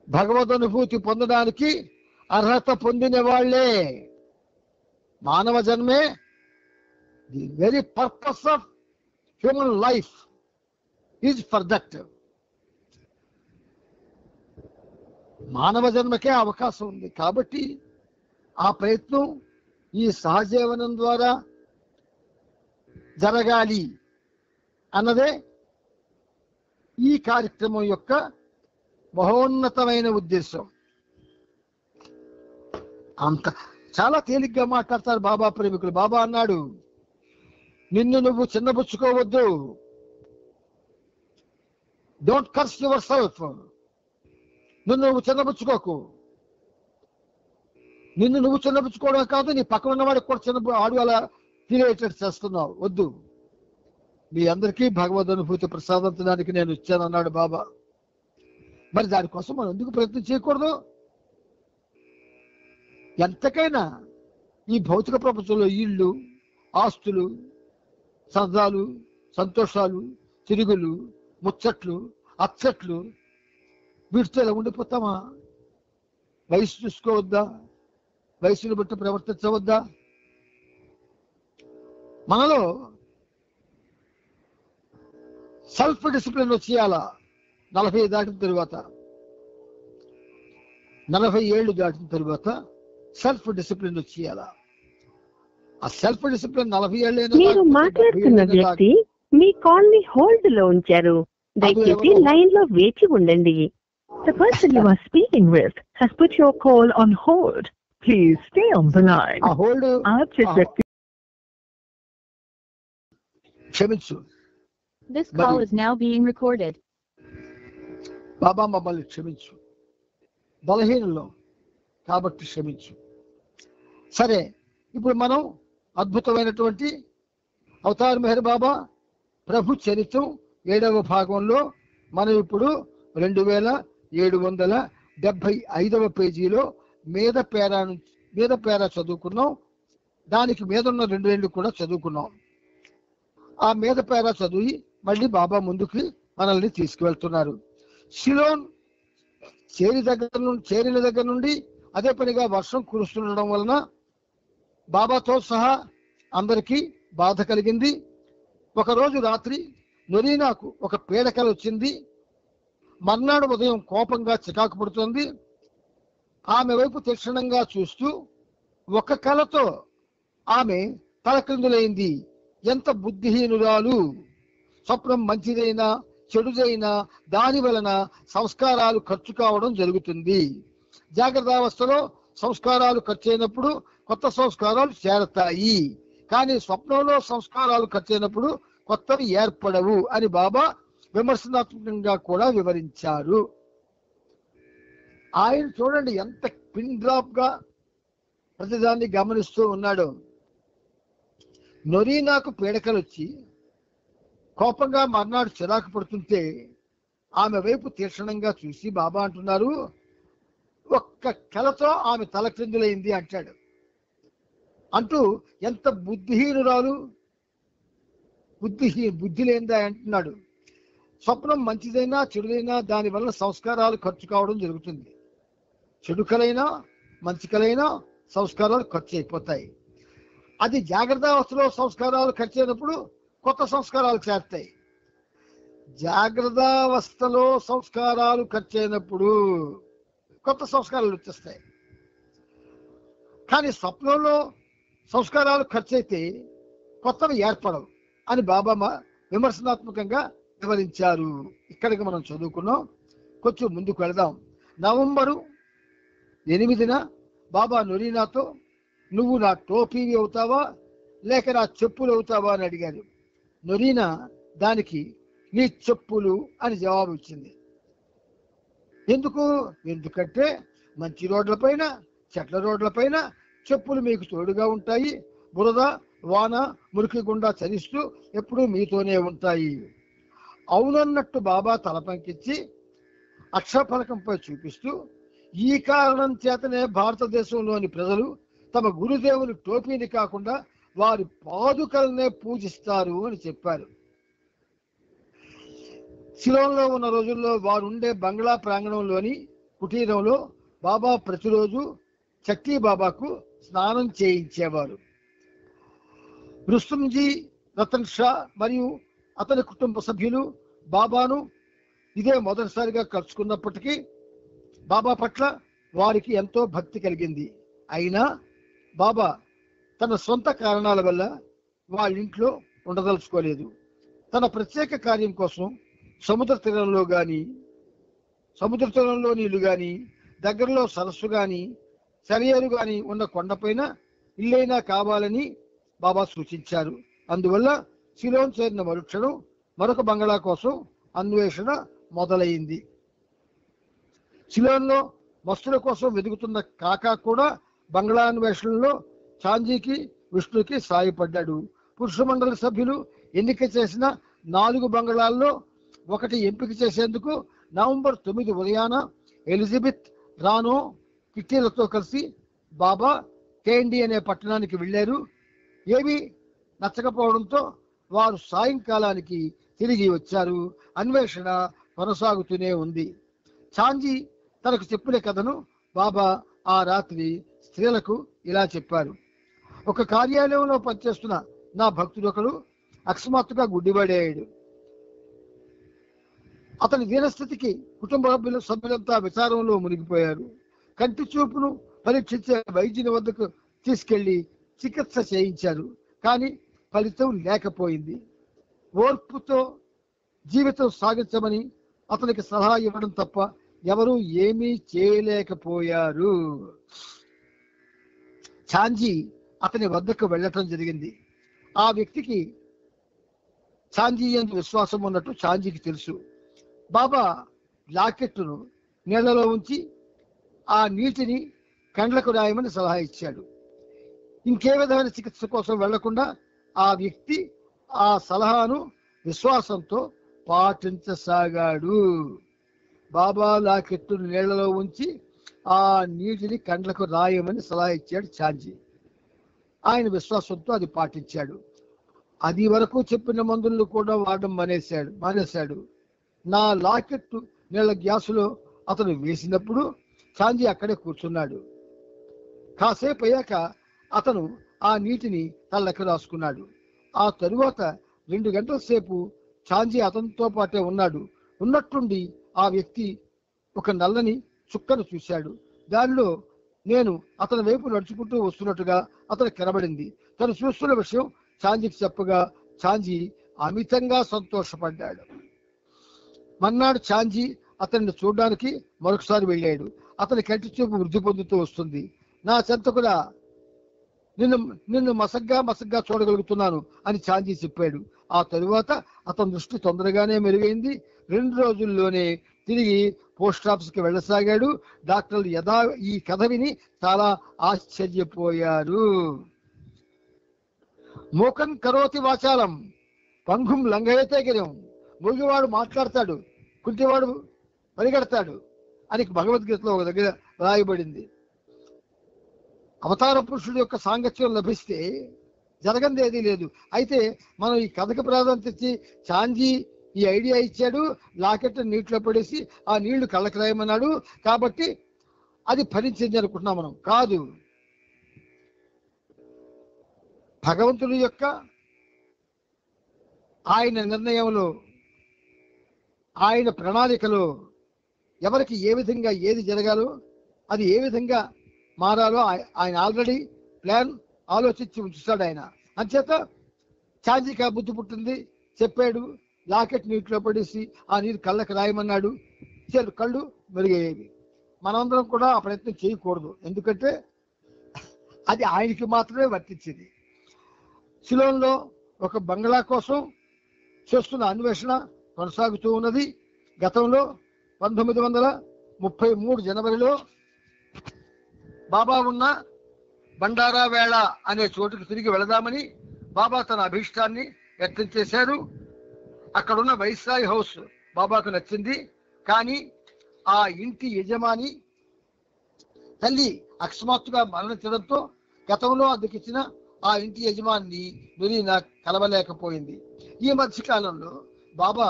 భగవద్ అనుభూతి పొందడానికి అర్హత పొందిన వాళ్లే. మానవ జన్మే the very purpose of human life is for that. మానవ జన్మకే అవకాశం ఉంది. కాబట్టి ఆ ప్రయత్నం ఈ సహజీవనం ద్వారా జరగాలి అన్నదే ఈ కార్యక్రమం యొక్క మహోన్నతమైన ఉద్దేశం. అంత చాలా తేలిగ్గా మాట్లాడతారు బాబా ప్రేమికులు. బాబా అన్నాడు, నిన్ను నువ్వు చిన్నపుచ్చుకోవద్దు. Don't curse your self. నువ్వు చిన్నపుచ్చుకోకు. నిన్ను నువ్వు చిన్నపుచ్చుకోవడం కాదు, నీ పక్కన ఉన్నవాడికి కూడా చిన్న ఆడు అలా ఫీల్ అయ్యేటట్టు చేస్తున్నావు. వద్దు. మీ అందరికీ భగవద్ అనుభూతి ప్రసాదించడానికి నేను ఇచ్చానన్నాడు బాబా. మరి దానికోసం మనం ఎందుకు ప్రయత్నం చేయకూడదు? ఎంతకైనా ఈ భౌతిక ప్రపంచంలో ఇళ్ళు, ఆస్తులు, సరదాలు, సంతోషాలు, తిరుగులు, ముచ్చట్లు, అచ్చట్లు వీటితో ఇలా ఉండిపోతామా? వయసు చూసుకోవద్దా? వయసును బట్టి ప్రవర్తించవద్దా? మనలో సెల్ఫ్ డిసిప్లిన్ వచ్చేయాలా. 40 దాటిన తరువాత, 40 ఏళ్ళు దాటిన తరువాత సెల్ఫ్ డిసిప్లిన్ వచ్చేయాలా. ఆ సెల్ఫ్ డిసిప్లిన్ 40 ఏళ్ళైనా మీరు మాట్లాడుతున్న వ్యక్తి మీ కాల్ ని హోల్డ్ లో ఉంచారు. దయచేసి లైన్ లో వేచి ఉండండి. The person you are speaking with has put your call on hold. Please stay on the line. ఆ హోల్డ్ आप जिस व्यक्ति క్షమించు. This call is now being recorded. బాబా మమ్మల్ని క్షమించు, బలహీనుల్లో కాబట్టి క్షమించు. సరే, ఇప్పుడు మనం అద్భుతమైనటువంటి అవతార్ మెహర్ బాబా ప్రభు చరిత్రం 7వ భాగంలో మనం ఇప్పుడు 2775వ పేజీలో మీద పేరా చదువుకున్నాం. దానికి మీద ఉన్న 2 లైన్లు కూడా చదువుకున్నాం. ఆ మీద పేరా చదివి మళ్ళీ బాబా ముందుకి మనల్ని తీసుకువెళ్తున్నారు. సిలోన్ చేరిన దగ్గర నుండి అదే పనిగా వర్షం కురుస్తుండడం వలన బాబాతో సహా అందరికీ బాధ కలిగింది. ఒకరోజు రాత్రి నొరీనాకు ఒక పీడకల వచ్చింది. మర్నాడు ఉదయం కోపంగా చికాకు పడుతుంది. ఆమె వైపు తీక్షణంగా చూస్తూ ఒక కలతో ఆమె తలక్రిందులైంది. ఎంత బుద్ధిహీనురాలు! స్వప్నం మంచిదైనా చెడుదైనా దాని వలన సంస్కారాలు ఖర్చు కావడం జరుగుతుంది. జాగ్రత్తావస్థలో సంస్కారాలు ఖర్చు అయినప్పుడు కొత్త సంస్కారాలు చేరతాయి. కానీ స్వప్నంలో సంస్కారాలు ఖర్చు అయినప్పుడు కొత్తవి ఏర్పడవు అని బాబా విమర్శనాత్మకంగా కూడా వివరించారు. ఆయన చూడండి ఎంత పిన్ డ్రాప్ గా ప్రతిదాన్ని గమనిస్తూ ఉన్నాడు. నొరీనాకు పీడకలు వచ్చి కోపంగా మర్నాడు చిరాకు పడుతుంటే ఆమె వైపు తీక్షణంగా చూసి బాబా అంటున్నారు, ఒక్క కలతో ఆమె తలక్రిందులైంది అంటాడు. అంటూ ఎంత బుద్ధిహీనురాలు, బుద్ధి లేనిదా అంటున్నాడు. స్వప్నం మంచిదైనా చెడుదైనా దాని వల్ల సంస్కారాలు ఖర్చు కావడం జరుగుతుంది. చెడు కలైనా మంచి కలైనా సంస్కారాలు ఖర్చు అయిపోతాయి. అది జాగ్రత్త అవస్థలో సంస్కారాలు ఖర్చు అయినప్పుడు కొత్త సంస్కారాలు చేరుతాయి. జాగ్రత్త అవస్థలో సంస్కారాలు ఖర్చు అయినప్పుడు కొత్త సంస్కారాలు వచ్చేస్తాయి. కానీ స్వప్నంలో సంస్కారాలు ఖర్చు అయితే కొత్తవి ఏర్పడవు అని బాబా విమర్శనాత్మకంగా వివరించారు. ఇక్కడికి మనం చదువుకున్నాం. కొంచెం ముందుకు వెళదాం. నవంబరు 8న బాబా నొరీనాతో నువ్వు నా టోపీవి అవుతావా లేక నా చెప్పులు అవుతావా అని అడిగారు. నొరీనా దానికి నీ చెప్పులు అని జవాబు ఇచ్చింది. ఎందుకంటే మంచి రోడ్లపైన చెట్ల రోడ్లపైన చెప్పులు మీకు తోడుగా ఉంటాయి. బురద వాన మురికి గుండా చరిస్తూ ఎప్పుడూ మీతోనే ఉంటాయి. అవునన్నట్టు బాబా తల పంకించి అక్షరఫలకంపై చూపిస్తూ ఈ కారణం చేతనే భారతదేశంలోని ప్రజలు తమ గురుదేవుని టోపీని కాకుండా వారి పాదుకలనే పూజిస్తారు అని చెప్పారు. సిలోన్లో ఉన్న రోజుల్లో వారు ఉండే బంగ్లా ప్రాంగణంలోని కుటీరంలో బాబా ప్రతిరోజు చట్టీ బాబాకు స్నానం చేయించేవారు. రుస్తుంజీ, రతన్ షా మరియు అతని కుటుంబ సభ్యులు బాబాను ఇదే మొదటిసారిగా కలుసుకున్నప్పటికీ బాబా పట్ల వారికి ఎంతో భక్తి కలిగింది. అయినా బాబా తన సొంత కారణాల వల్ల వాళ్ళ ఇంట్లో ఉండదలుచుకోలేదు. తన ప్రత్యేక కార్యం కోసం సముద్ర తీరంలో నీళ్లు గాని దగ్గరలో సరస్సు గాని సెలయేరు గాని ఉన్న కొండపైన ఇల్లైనా కావాలని బాబా సూచించారు. అందువల్ల సిలోన్ చేరిన మరుక్షణం మరొక బంగ్లా కోసం అన్వేషణ మొదలైంది. సిలోన్లో వస్తువుల కోసం వెతుకుతున్న కాకా కూడా బంగ్లా అన్వేషణలో చాంజీకి విష్ణుకి సాయపడ్డాడు. పురుష మండలి సభ్యులు ఎన్నిక చేసిన 4 బంగ్లాల్లో ఒకటి ఎంపిక చేసేందుకు నవంబర్ 9 ఉదయాన ఎలిజబెత్ రానో కిట్టీలతో కలిసి బాబా కేండి అనే పట్టణానికి వెళ్ళారు. ఏమీ నచ్చకపోవడంతో వారు సాయంకాలానికి తిరిగి వచ్చారు. అన్వేషణ కొనసాగుతూనే ఉంది. చాంజీ తనకు చెప్పిన కథను బాబా ఆ రాత్రి స్త్రీలకు ఇలా చెప్పారు. ఒక కార్యాలయంలో పనిచేస్తున్న నా భక్తుడు ఒకడు అకస్మాత్తుగా గుడ్డివాడయ్యాడు. అతని దీనస్థితికి కుటుంబ సభ్యులంతా విచారంలో మునిగిపోయారు. కంటి చూపును పరీక్షించే వైద్యుని వద్దకు తీసుకెళ్లి చికిత్స చేయించారు. కానీ ఫలితం లేకపోయింది. ఓర్పుతో జీవితం సాగించమని అతనికి సలహా ఇవ్వడం తప్ప ఎవరూ ఏమీ చేయలేకపోయారు. చాంజీ అతని వద్దకు వెళ్ళటం జరిగింది. ఆ వ్యక్తికి చాంజీ యందు విశ్వాసం ఉన్నట్టు చాంజీకి తెలుసు. బాబా లాకెట్టును నీళ్లలో ఉంచి ఆ నీటిని కండ్లకు రాయమని సలహా ఇచ్చాడు. ఇంకే విధమైన చికిత్స కోసం వెళ్లకుండా ఆ వ్యక్తి ఆ సలహాను విశ్వాసంతో పాటించసాగాడు. బాబా లాకెట్టును నీళ్లలో ఉంచి ఆ నీటిని కండ్లకు రాయమని సలహా ఇచ్చాడు చాంజీ. ఆయన విశ్వాసంతో అది పాటించాడు. అది వరకు చెప్పిన మందులను కూడా వాడడం మానేశాడు. నా లాకెట్టు నీళ్ల గ్యాసులో అతను వేసినప్పుడు చాంజీ అక్కడే కూర్చున్నాడు. కాసేపు అయ్యాక అతను ఆ నీటిని తలకు రాసుకున్నాడు. ఆ తరువాత 2 గంటల సేపు చాంజీ అతనితో పాటే ఉన్నాడు. ఉన్నట్టుండి ఆ వ్యక్తి ఒక నల్లని చుక్కను చూశాడు. దానిలో నేను అతని వైపు నడుచుకుంటూ వస్తున్నట్టుగా అతను కనబడింది. తను చూస్తున్న విషయం చాంజీకి చెప్పగా చాంజీ అమితంగా సంతోషపడ్డాడు. మన్నాడు చాంజీ అతన్ని చూడడానికి మరొకసారి వెళ్ళాడు. అతని కంటి చూపు వృద్ధి పొందుతూ వస్తుంది. నా చెంతకుడా, నిన్ను మసగ్గా చూడగలుగుతున్నాను అని చాంజీ చెప్పాడు. ఆ తరువాత అతని దృష్టి తొందరగానే మెరుగైంది. 2 రోజుల్లోనే తిరిగి పోస్ట్ ఆఫీస్కి వెళ్ళసాగాడు. డాక్టర్లు ఈ కథ విని చాలా ఆశ్చర్యపోయారు. మూకం కరోతి వాచాలం పంగుం లంఘయతే గిరం. మూగివాడు మాట్లాడతాడు, కుంటివాడు పరిగెడతాడు అని భగవద్గీతలో ఒక దగ్గర రాయబడింది. అవతార పురుషుడి యొక్క సాంగత్యం లభిస్తే జరగంది ఏదీ లేదు. అయితే మనం ఈ కథకు ప్రాధాన్యత ఇచ్చి చాంజీ ఈ ఐడియా ఇచ్చాడు, లాకెట్ నీటిలో పడేసి ఆ నీళ్లు కళ్ళకి రాయమన్నాడు కాబట్టి అది ఫలించింది అనుకుంటున్నాం మనం. కాదు, భగవంతుడి యొక్క ఆయన నిర్ణయంలో, ఆయన ప్రణాళికలో ఎవరికి ఏ విధంగా ఏది జరగాలో, అది ఏ విధంగా మారాలో ఆయన ఆల్రెడీ ప్లాన్ ఆలోచించి ఉంచుతాడు ఆయన. అంచేత చాంజీకి ఆ బుద్ధి పుట్టింది, చెప్పాడు, లాకెట్ నీటిలో పడేసి ఆ నీరు కళ్ళకి రాయమన్నాడు, కళ్ళు మెరుగయ్యేవి. మనమందరం కూడా ఆ ప్రయత్నం చేయకూడదు, ఎందుకంటే అది ఆయనకి మాత్రమే వర్తించింది. సిలోన్లో ఒక బంగ్లా కోసం చేస్తున్న అన్వేషణ కొనసాగుతూ ఉన్నది. గతంలో 1933 జనవరిలో బాబా ఉన్న బండారా వేళ అనే చోటుకు తిరిగి వెళదామని బాబా తన అభీష్టాన్ని వ్యక్తం చేశారు. అక్కడున్న వైస్రాయ్ హౌస్ బాబాకు నచ్చింది, కానీ ఆ ఇంటి యజమాని తల్లి అకస్మాత్తుగా మరణించడంతో గతంలో అద్దెకిచ్చిన ఆ ఇంటి యజమాని మెరీనా కలవలేకపోయింది. ఈ మధ్యకాలంలో బాబా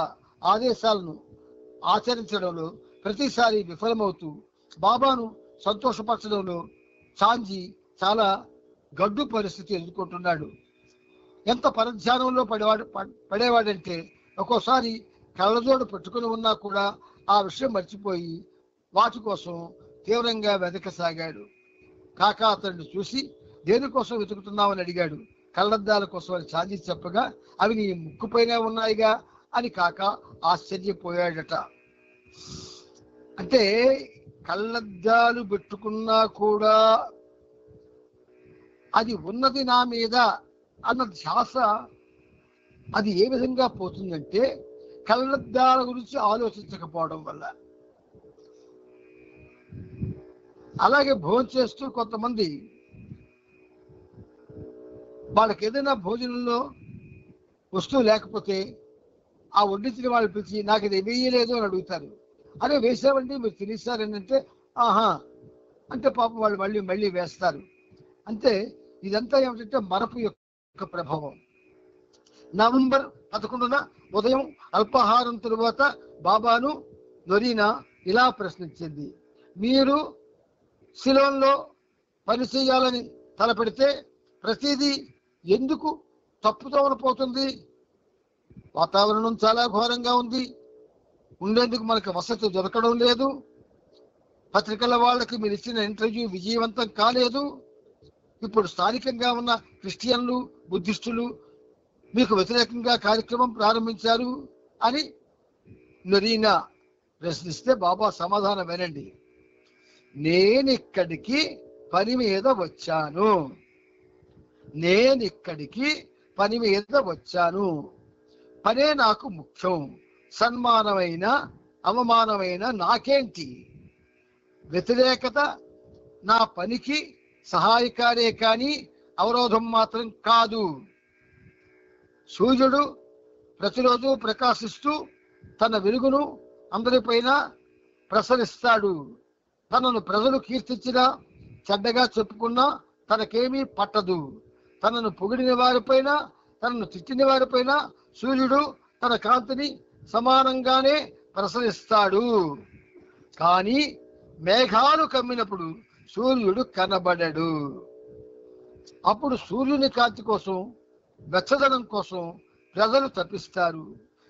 ఆదేశాలను ఆచరించడంలో ప్రతిసారి విఫలమవుతూ బాబాను సంతోషపరచడంలో చాంజీ చాలా గడ్డు పరిస్థితి ఎదుర్కొంటున్నాడు. ఎంత పరధ్యానంలో పడేవాడంటే ఒక్కోసారి కళ్ళజోడు పెట్టుకుని ఉన్నా కూడా ఆ విషయం మర్చిపోయి వాటి కోసం తీవ్రంగా వెతకసాగాడు. కాకా అతన్ని చూసి దేనికోసం వెతుకుతున్నామని అడిగాడు. కళ్ళద్దాల కోసం అని చాంజీ చెప్పగా అవి నీ ముక్కుపైనే ఉన్నాయిగా అని కాకా ఆశ్చర్యపోయాడట. అంటే కళ్ళద్దాలు పెట్టుకున్నా కూడా అది ఉన్నది నా మీద అన్న ధ్యాస అది ఏ విధంగా పోతుందంటే కళ్ళద్దాల గురించి ఆలోచించకపోవడం వల్ల. అలాగే భోంచేస్తూ కొంతమంది వాళ్ళకి ఏదైనా భోజనంలో వస్తువు లేకపోతే ఆ వడ్డించిన వాళ్ళు పిలిచి నాకు ఇది వేయలేదు అని అడుగుతారు. అరే వేసామండి మీరు తినేస్తారని అంటే ఆహా అంటే పాపం వాళ్ళు మళ్ళీ వేస్తారు. అంటే ఇదంతా ఏమిటంటే మరపు యొక్క ప్రభావం. నవంబర్ 11న ఉదయం అల్పాహారం తరువాత బాబాను నొరీనా ఇలా ప్రశ్నించింది, మీరు సిలోన్లో పని చేయాలని తలపెడితే ప్రతిదీ ఎందుకు తప్పుతోన పోతుంది? వాతావరణం చాలా ఘోరంగా ఉంది, ఉండేందుకు మనకు వసతి దొరకడం లేదు, పత్రికల వాళ్ళకి మీరు ఇచ్చిన ఇంటర్వ్యూ విజయవంతం కాలేదు, ఇప్పుడు స్థానికంగా ఉన్న క్రిస్టియన్లు బుద్ధిస్టులు మీకు వ్యతిరేకంగా కార్యక్రమం ప్రారంభించారు అని నొరీనా ప్రశ్నిస్తే బాబా సమాధానం వినండి, నేనిక్కడికి పని మీద వచ్చాను, పనే నాకు ముఖ్యం, సన్మానమైన అవమానమైన నాకేంటి, వ్యతిరేకత నా పనికి సహాయకారే కానీ అవరోధం మాత్రం కాదు. సూర్యుడు ప్రతిరోజు ప్రకాశిస్తూ తన వెలుగును అందరిపైన ప్రసరిస్తాడు. తనను ప్రజలు కీర్తించినా చెడ్డగా చెప్పుకున్నా తనకేమీ పట్టదు. తనను పొగిడిన వారిపైన తనను తిట్టిన వారిపైన సూర్యుడు తన కాంతిని సమానంగానే ప్రసరిస్తాడు. కానీ మేఘాలు కమ్మినప్పుడు సూర్యుడు కనబడడు. అప్పుడు సూర్యుని కాంతి కోసం వెచ్చదనం కోసం ప్రజలు తప్పిస్తారు.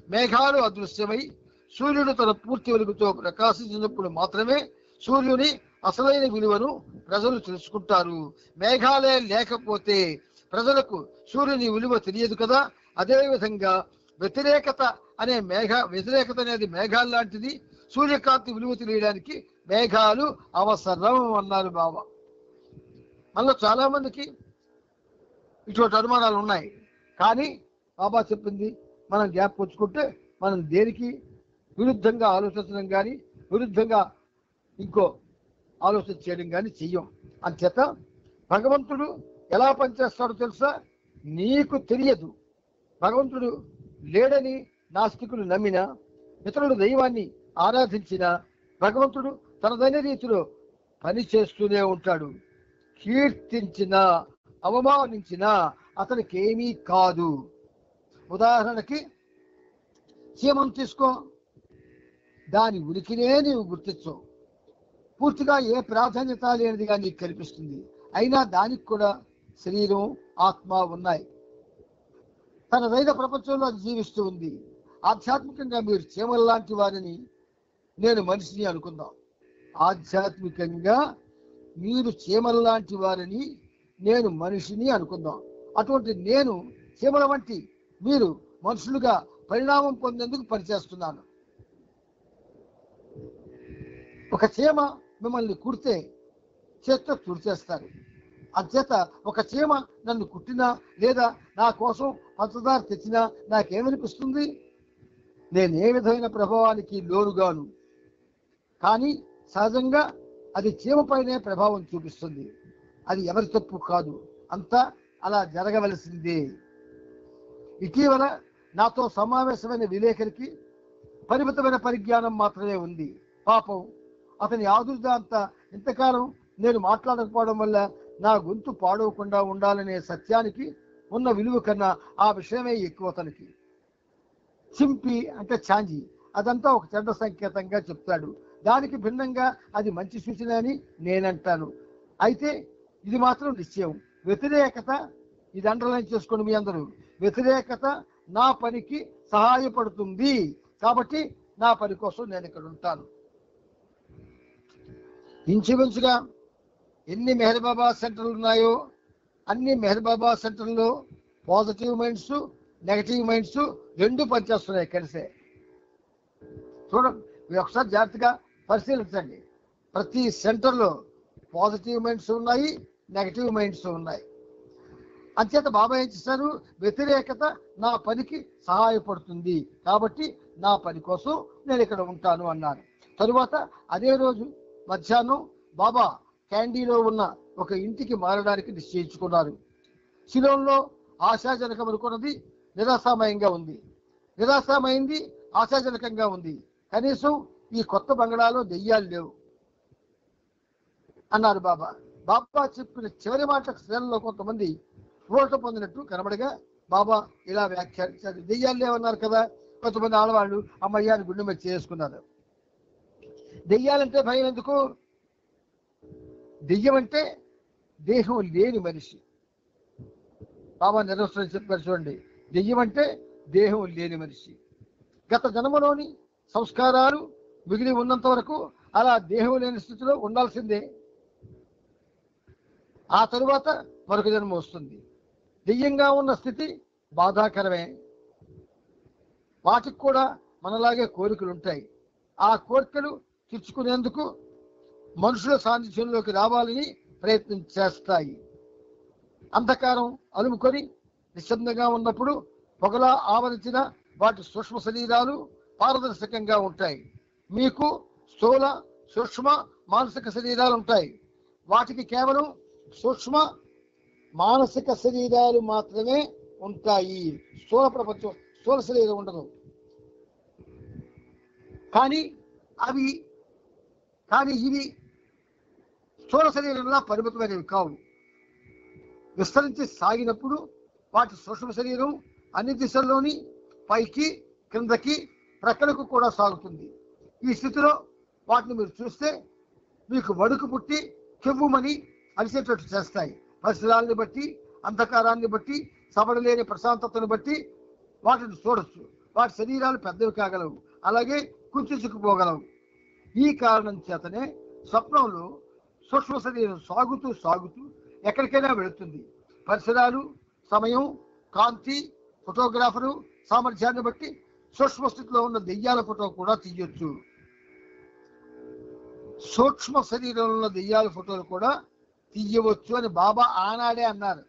మేఘాలు అదృశ్యమై సూర్యుడు తన పూర్తి వెలుగుతో ప్రకాశించినప్పుడు మాత్రమే సూర్యుని అసలైన విలువను ప్రజలు తెలుసుకుంటారు. మేఘాలే లేకపోతే ప్రజలకు సూర్యుని విలువ తెలియదు కదా. అదేవిధంగా వ్యతిరేకత అనేది మేఘాలు లాంటిది. సూర్యకాంతి విలువ తెలియడానికి మేఘాలు అవసరం అన్నారు బాబా. మనలో చాలా మందికి ఇటువంటి అనుమానాలు ఉన్నాయి, కానీ బాబా చెప్పింది మనం జ్ఞాపకొచ్చుకుంటే మనం దేనికి విరుద్ధంగా ఆలోచించడం కానీ విరుద్ధంగా ఇంకో ఆలోచన చేయడం కానీ చెయ్యం. అంచేత భగవంతుడు ఎలా పనిచేస్తాడో తెలుసా? నీకు తెలియదు. భగవంతుడు లేడని నాస్తికులు నమ్మినా, ఇతరుడు దైవాన్ని ఆరాధించిన భగవంతుడు తనదైన రీతిలో పని చేస్తూనే ఉంటాడు. కీర్తించిన అవమానించిన అతనికి ఏమీ కాదు. ఉదాహరణకి చీమను తీసుకో, దాని ఉనికినే నీవు గుర్తించవు, పూర్తిగా ఏ ప్రాధాన్యత లేనిదిగా నీకు కనిపిస్తుంది. అయినా దానికి కూడా శరీరం ఆత్మ ఉన్నాయి. తన రైత ప్రపంచంలో అది జీవిస్తూ ఉంది. ఆధ్యాత్మికంగా మీరు చీమల లాంటి వారిని, నేను మనిషిని అనుకుందాం. ఆధ్యాత్మికంగా మీరు చీమల లాంటి వారిని, నేను మనిషిని అనుకుందాం. అటువంటి నేను చీమల వంటి మీరు మనుషులుగా పరిణామం పొందేందుకు పనిచేస్తున్నాను. ఒక చీమ మిమ్మల్ని కుడితే చేత్తో తుడిచేస్తారు. అంచేత ఒక చీమ నన్ను కుట్టినా లేదా నా కోసం పంచదార తెచ్చినా నాకేమనిపిస్తుంది? నేను ఏ విధమైన ప్రభావానికి లోనుగాను. కానీ సహజంగా అది చీమపైనే ప్రభావం చూపిస్తుంది. అది ఎవరి తప్పు కాదు, అంతా అలా జరగవలసిందే. ఇటీవల నాతో సమావేశమైన విలేకరికి పరిమితమైన పరిజ్ఞానం మాత్రమే ఉంది. పాపం అతని ఆదుర్ద అంతా ఇంతకాలం నేను మాట్లాడకపోవడం వల్ల నా గొంతు పాడవకుండా ఉండాలనే సత్యానికి ఉన్న విలువ కన్నా ఆ విషయమే ఎక్కువ. అతనికి చింపి అంటే ఛాంజీ అదంతా ఒక చెడ్డ సంకేతంగా చెప్తాడు. దానికి భిన్నంగా అది మంచి సూచన అని నేనంటాను. అయితే ఇది మాత్రం నిశ్చయం, వ్యతిరేకత, ఇది అండర్లైన్ చేసుకోండి మీ అందరూ, వ్యతిరేకత నా పనికి సహాయపడుతుంది. కాబట్టి నా పని కోసం నేను ఇక్కడ ఉంటాను. ఇంచుమించుగా ఎన్ని మెహర్ బాబా సెంటర్లు ఉన్నాయో అన్ని మెహర్ బాబా సెంటర్లో పాజిటివ్ మైండ్స్, నెగటివ్ మైండ్స్ రెండు పనిచేస్తున్నాయి కలిసే. చూడండి, మీరు ఒకసారి జాగ్రత్తగా పరిశీలించండి. ప్రతి సెంటర్లో పాజిటివ్ మైండ్స్ ఉన్నాయి, నెగటివ్ మైండ్స్ ఉన్నాయి. అంచేత బాబా ఏం చేశారు? వ్యతిరేకత నా పనికి సహాయపడుతుంది, కాబట్టి నా పని కోసం నేను ఇక్కడ ఉంటాను అన్నారు. తరువాత అదే రోజు మధ్యాహ్నం బాబా క్యాండీలో ఉన్న ఒక ఇంటికి మారడానికి నిశ్చయించుకున్నారు. సిలోన్లో ఆశాజనకం అనుకున్నది నిరాశామయంగా ఉంది, నిరాశామైంది ఆశాజనకంగా ఉంది. కనీసం ఈ కొత్త బంగళాలో దెయ్యాలు లేవు అన్నారు బాబా. బాబా చెప్పిన చివరి మాట శ్రేణుల్లో కొంతమంది ఊరట పొందినట్టు కనబడగా బాబా ఇలా వ్యాఖ్యానించారు. దెయ్యాలు లేవన్నారు కదా. కొంతమంది ఆడవాళ్ళు అమ్మయ్యాన్ని గుండె మీద చేసుకున్నారు. దెయ్యాలంటే భయం ఎందుకు? దెయ్యం అంటే దేహం లేని మనిషి. బాబా నిర్వచనం చెప్పారు చూడండి, దెయ్యం అంటే దేహం లేని మనిషి. గత జన్మలోని సంస్కారాలు మిగిలి ఉన్నంత వరకు అలా దేహం లేని స్థితిలో ఉండాల్సిందే. ఆ తరువాత మరొక జన్మ వస్తుంది. దెయ్యంగా ఉన్న స్థితి బాధాకరమే. వాటికి కూడా మనలాగే కోరికలు ఉంటాయి. ఆ కోరికలు తీర్చుకునేందుకు మనుషుల సాన్నిధ్యంలోకి రావాలని ప్రయత్నం చేస్తాయి. అంధకారం అలుముకొని నిశ్శబ్దంగా ఉన్నప్పుడు పొగలా ఆవరించిన వాటి సూక్ష్మ శరీరాలు పారదర్శకంగా ఉంటాయి. మీకు స్థూల, సూక్ష్మ, మానసిక శరీరాలు ఉంటాయి. వాటికి కేవలం సూక్ష్మ మానసిక శరీరాలు మాత్రమే ఉంటాయి. స్థూల ప్రపంచం, స్థూల శరీరం ఉండదు. కానీ ఇవి స్థూల శరీరంలా పరిమితమైనవి కావు. విస్తరించి సాగినప్పుడు వాటి సూక్ష్మ శరీరం అన్ని దిశల్లోని పైకి, క్రిందకి, ప్రక్కలకు కూడా సాగుతుంది. ఈ స్థితిలో వాటిని మీరు చూస్తే మీకు వణుకు పుట్టి కెవ్వుమని అలిసేటట్టు చేస్తాయి. పరిసరాలని బట్టి, అంధకారాన్ని బట్టి, సబడలేని ప్రశాంతతను బట్టి వాటిని చూడొచ్చు. వాటి శరీరాలు పెద్దవి కాగలవు, అలాగే కుంచుకుపోగలవు. ఈ కారణం చేతనే స్వప్నంలో సూక్ష్మ శరీరం సాగుతూ సాగుతూ ఎక్కడికైనా వెళుతుంది. పరిసరాలు, సమయం, కాంతి, ఫోటోగ్రాఫరు సామర్థ్యాన్ని బట్టి సూక్ష్మ స్థితిలో ఉన్న దెయ్యాల ఫోటో కూడా తీయొచ్చు. సూక్ష్మ శరీరంలో ఉన్న దెయ్యాల ఫోటోలు కూడా తీయవచ్చు అని బాబా ఆనాడే అన్నారు.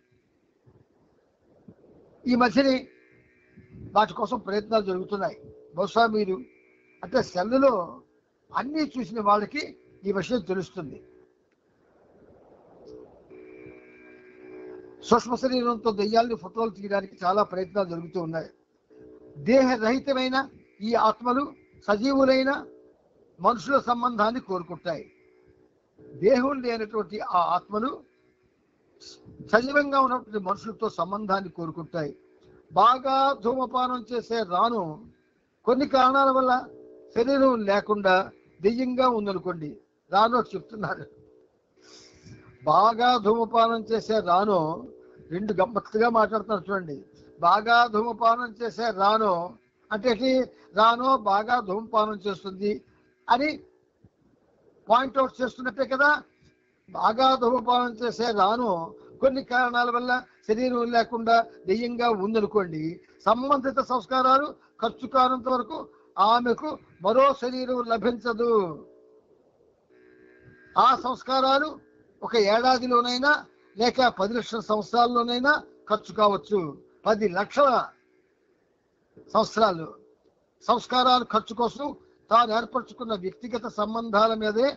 ఈ మధ్యనే వాటి కోసం ప్రయత్నాలు జరుగుతున్నాయి. బహుశా మీరు అంటే సెల్లులో అన్నీ చూసిన వాళ్ళకి ఈ విషయం తెలుస్తుంది. సూక్ష్మ శరీరంతో దెయ్యాలని ఫోటోలు తీయడానికి చాలా ప్రయత్నాలు జరుగుతూ ఉన్నాయి. దేహరహితమైన ఈ ఆత్మలు సజీవులైన మనుషుల సంబంధాన్ని కోరుకుంటాయి. దేహం లేనటువంటి ఆ ఆత్మలు సజీవంగా ఉన్నటువంటి మనుషులతో సంబంధాన్ని కోరుకుంటాయి. బాగా ధూమపానం చేసే రాను కొన్ని కారణాల వల్ల శరీరం లేకుండా దెయ్యంగా ఉందనుకోండి. రాను చెప్తున్నారు, బాగా ధూమపానం చేసే రాను రెండు గమ్మత్తుగా మాట్లాడుతున్నారు చూడండి. బాగా ధూమపానం చేసే రాను అంటే రాను బాగా ధూమపానం చేస్తుంది అని పాయింట్అవుట్ చేస్తున్నట్టే కదా. బాగా ధూమపానం చేసే రాను కొన్ని కారణాల వల్ల శరీరం లేకుండా దెయ్యంగా ఉందనుకోండి. సంబంధిత సంస్కారాలు ఖర్చు కానంత వరకు ఆమెకు మరో శరీరం లభించదు. ఆ సంస్కారాలు 1 ఏడాదిలోనైనా లేక 10 లక్షల సంవత్సరాల్లోనైనా ఖర్చు కావచ్చు. 10 లక్షల సంవత్సరాలు సంస్కారాలు ఖర్చు కోసం తాను ఏర్పరచుకున్న వ్యక్తిగత సంబంధాల మీదే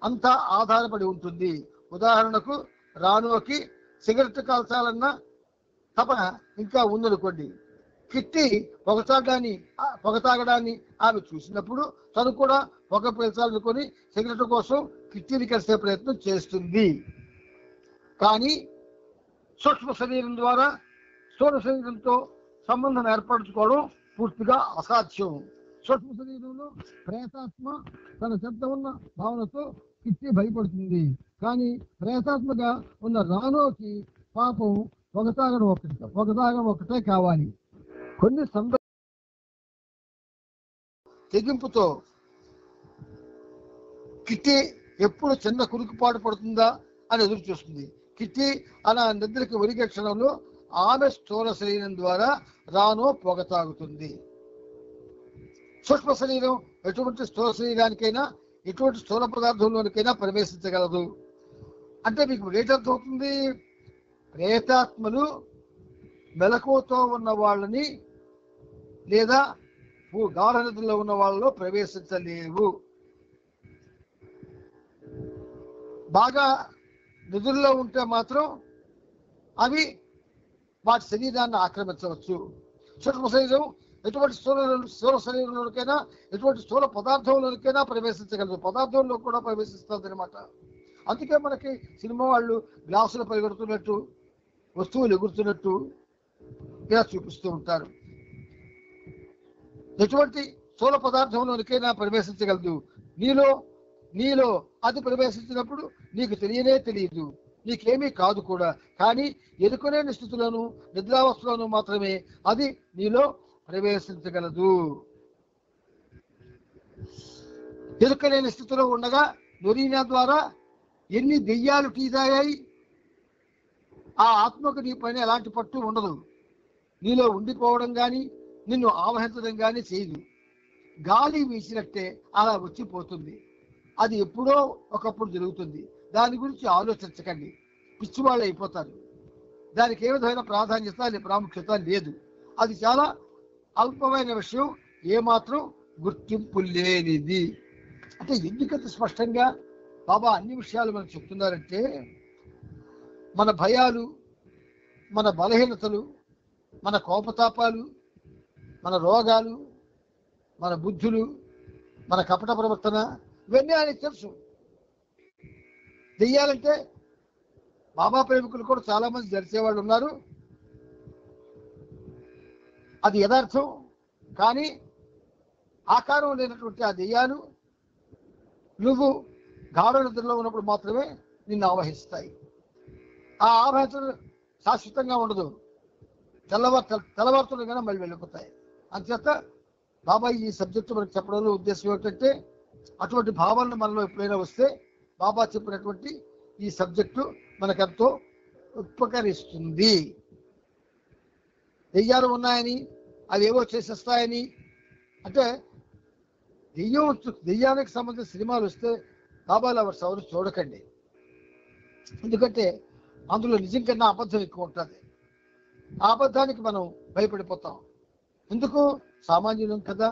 అంతా ఆధారపడి ఉంటుంది. ఉదాహరణకు రానుకి సిగరెట్ కాల్చాలన్న తపన ఇంకా ఉందనుకోండి. కిట్టి పొగ తాగడాన్ని ఆమె చూసినప్పుడు తను కూడా పొగ పీల్చాలనుకొని సిగరెట్ కోసం కిట్టిని కలిసే ప్రయత్నం చేస్తుంది. కానీ సూక్ష్మ శరీరం ద్వారా స్థూల శరీరంతో సంబంధం ఏర్పరచుకోవడం పూర్తిగా అసాధ్యం. సూక్ష్మ శరీరంలో ప్రేతాత్మ తన చెత్త ఉన్న భావనతో కిట్టి భయపడుతుంది. కానీ ప్రేతాత్మగా ఉన్న రానోకి పాపం పొగ తాగడం ఒకటే కావాలి. కొన్ని తెగింపుతో కిట్టి ఎప్పుడు చిన్న కురుకుపాటు పడుతుందా అని ఎదురు చూస్తుంది. కిట్టి అలా నిద్రకి ఒరిగే క్షణంలో ఆమె స్థూల శరీరం ద్వారా రానో పొగ తాగుతుంది. సూక్ష్మ శరీరం ఎటువంటి స్థూల శరీరానికైనా ఎటువంటి స్థూల పదార్థంలోనికైనా ప్రవేశించగలదు. అంటే మీకు రేటర్థం అవుతుంది. ప్రేతాత్మలు మెలకువతో ఉన్న వాళ్ళని లేదా గాఢ నిద్రలో ఉన్న వాళ్ళలో ప్రవేశించలేవు. బాగా నిధుల్లో ఉంటే మాత్రం అవి వాటి శరీరాన్ని ఆక్రమించవచ్చు. సూక్ష్మ శరీరం ఎటువంటి స్థూల శరీరంలోనికైనా ఎటువంటి స్థూల పదార్థంలోనికైనా ప్రవేశించగలదు. పదార్థంలో కూడా ప్రవేశిస్తుంది అనమాట. అందుకే మనకి సినిమా వాళ్ళు గ్లాసులు పరిగెడుతున్నట్టు వస్తువులు ఎగురుతున్నట్టు ఇలా చూపిస్తూ ఉంటారు. ఎటువంటి స్థూల పదార్థంలోనికైనా ప్రవేశించగలదు. నీలో అది ప్రవేశించినప్పుడు నీకు తెలియదు, నీకేమీ కాదు కూడా. కానీ ఎరుకలేని స్థితులను నిద్రావస్థలను మాత్రమే అది నీలో ప్రవేశించగలదు. ఎరుకలేని స్థితిలో ఉండగా నొరీనా ద్వారా ఎన్ని దెయ్యాలు టీదాయాయి. ఆ ఆత్మకు నీ పైన ఎలాంటి పట్టు ఉండదు. నీలో ఉండిపోవడం కానీ నిన్ను ఆవహించడం కానీ చేయదు. గాలి వీసినట్టే అలా వచ్చిపోతుంది. అది ఎప్పుడో ఒకప్పుడు జరుగుతుంది. దాని గురించి ఆలోచించకండి, పిచ్చివాళ్ళు అయిపోతారు. దానికి ఏ విధమైన ప్రాధాన్యత ప్రాముఖ్యత లేదు. అది చాలా అల్పమైన విషయం, ఏమాత్రం గుర్తింపు లేనిది. అంటే ఎందుకంత స్పష్టంగా బాబా అన్ని విషయాలు మనకు చెప్తున్నారంటే, మన భయాలు, మన బలహీనతలు, మన కోపతాపాలు, మన రోగాలు, మన బుద్ధులు, మన కపట ప్రవర్తన ఇవన్నీ ఆయనకు తెలుసు. దెయ్యాలంటే బాబా ప్రేమికులు కూడా చాలా మంది జరిచేవాళ్ళు ఉన్నారు. అది యథార్థం. కానీ ఆకారం లేనటువంటి ఆ దెయ్యాలు నువ్వు గాఢ నిద్రలో ఉన్నప్పుడు మాత్రమే నిన్ను ఆవహిస్తాయి. ఆ ఆవహించడం శాశ్వతంగా ఉండదు. తెల్లవారుతుండగానే మళ్ళీ వెళ్ళిపోతాయి. అంచేత బాబా ఈ సబ్జెక్టు మనకు చెప్పడంలో ఉద్దేశం ఏంటంటే, అటువంటి భావనలు మనలో ఎప్పుడైనా వస్తే బాబా చెప్పినటువంటి ఈ సబ్జెక్టు మనకెంతో ఉపకరిస్తుంది. దెయ్యాలు ఉన్నాయని అవి ఏవో చేసేస్తాయని అంటే దెయ్యానికి సంబంధించిన సినిమాలు వస్తే బాబా లవర్స్ ఎవరు చూడకండి. ఎందుకంటే అందులో నిజం కన్నా అబద్ధం ఎక్కువ ఉంటుంది. ఆ అబద్ధానికి మనం భయపడిపోతాం. ఎందుకు? సామాన్యులం కదా,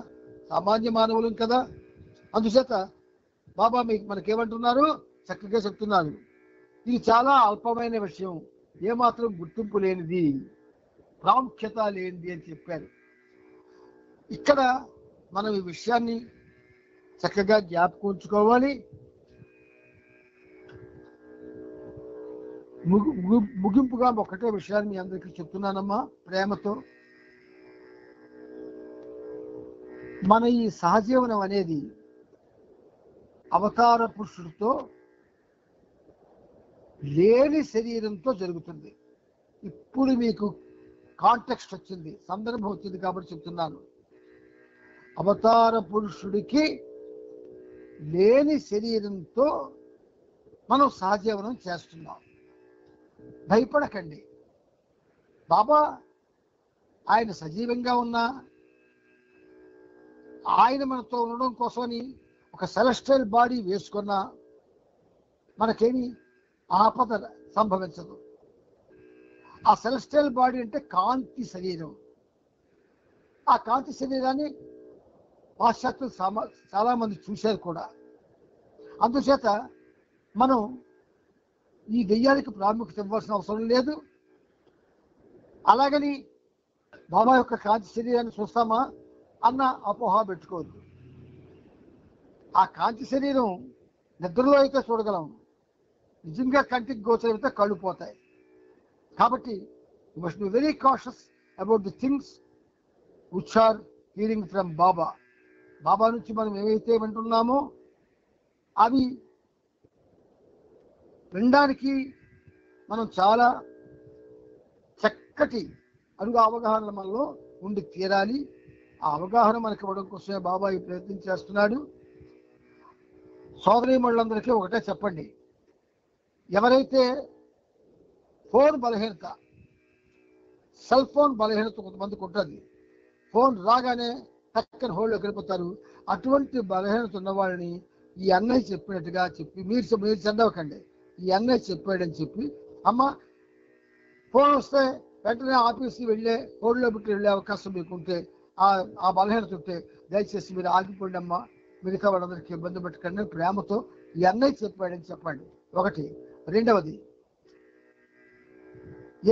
సామాన్య మానవులం కదా. అందుచేత బాబా మనకేమంటున్నారు? చక్కగా చెప్తున్నారు. ఇది చాలా అల్పమైన విషయం, ఏమాత్రం గుర్తింపు లేనిది, ప్రాముఖ్యత లేనిది అని చెప్పారు. ఇక్కడ మనం ఈ విషయాన్ని చక్కగా జ్ఞాపకం ఉంచుకోవాలి. ముగింపుగా ఒకటే విషయాన్ని మీ అందరికీ చెప్తున్నానమ్మా ప్రేమతో. మన ఈ సహజీవనం అనేది అవతార పురుషుడితో లేని శరీరంతో జరుగుతుంది. ఇప్పుడు మీకు కాంటెక్స్ట్ వచ్చింది, సందర్భం వచ్చింది కాబట్టి చెప్తున్నాను. అవతార పురుషుడికి లేని శరీరంతో మనం సహజీవనం చేస్తున్నాం. భయపడకండి. బాబా ఆయన సజీవంగా ఉన్నా ఆయన మనతో ఉండడం కోసమని ఒక సెలెస్టియల్ బాడీ వేసుకున్నా మనకేమి ఆపద సంభవించదు. ఆ సెలెస్టియల్ బాడీ అంటే కాంతి శరీరం. ఆ కాంతి శరీరాన్ని పాశ్చాత్యులు చాలా మంది చూశారు కూడా. అందుచేత మనం ఈ దెయ్యానికి ప్రాముఖ్యత ఇవ్వాల్సిన అవసరం లేదు. అలాగని బాబా యొక్క కాంతి శరీరాన్ని చూస్తామా అన్న అపోహ పెట్టుకోవద్దు. ఆ కాంతి శరీరం నిద్రలో అయితే చూడగలం, నిజంగా కంటికి గోచరమైతే కళ్ళు పోతాయి. కాబట్టి you must be very cautious about the things which are hearing from Baba. Baba నుంచి మనం ఏవైతే వింటున్నామో అవి వినడానికి మనం చాలా చక్కటి అడుగు అవగాహన మనలో ఉండి తీరాలి. ఆ అవగాహన మనకి ఇవ్వడం కోసమే బాబా ఈ ప్రయత్నం చేస్తున్నాడు. సోదరీమణులందరికీ ఒకటే చెప్పండి, ఎవరైతే ఫోన్ బలహీనత, సెల్ ఫోన్ బలహీనత కొంతమందికి ఉంటుంది, ఫోన్ రాగానే పక్కన హోల్డ్లోకి వెళ్ళిపోతారు. అటువంటి బలహీనత ఉన్న వాళ్ళని ఈ అన్నయ్య చెప్పినట్టుగా చెప్పి మీరు చదవకండి, ఈ అన్నయ్య చెప్పాడని చెప్పి అమ్మ ఫోన్ వస్తే వెంటనే ఆఫీస్కి వెళ్ళే హోల్డ్లో పెట్టి వెళ్ళే అవకాశం మీకు ఉంటే, ఆ బలహీనత ఉంటే దయచేసి మీరు ఆగిపోండి అమ్మా, మిగతా వాళ్ళందరికీ ఇబ్బంది పెట్టకండి, ప్రేమతో ఈ అన్నయ్య చెప్పాడని చెప్పండి. ఒకటి. రెండవది,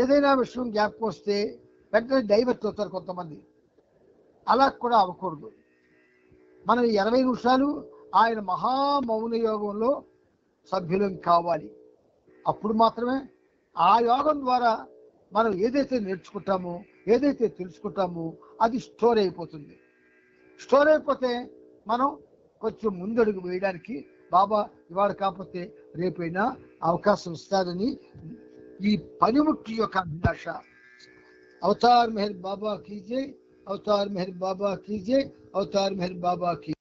ఏదైనా విషయం జ్ఞాపకం వస్తే వెంటనే డైవర్ట్ అవుతారు కొంతమంది. అలా కూడా అవ్వకూడదు. మనం 20 నిమిషాలు ఆయన మహామౌన యోగంలో సభ్యులం కావాలి. అప్పుడు మాత్రమే ఆ యోగం ద్వారా మనం ఏదైతే నేర్చుకుంటామో, ఏదైతే తెలుసుకుంటామో అది స్టోర్ అయిపోతుంది. స్టోర్ అయిపోతే మనం కొంచెం ముందడుగు వేయడానికి బాబా ఇవాళ కాకపోతే రేపైనా అవకాశం ఇస్తారని ఈ పనిముట్టు యొక్క అభిలాష. అవతార్ మెహర్ బాబా కీజే, అవతార్ మెహర్ బాబా కీజే, అవతార్ మెహర్ బాబా కీ.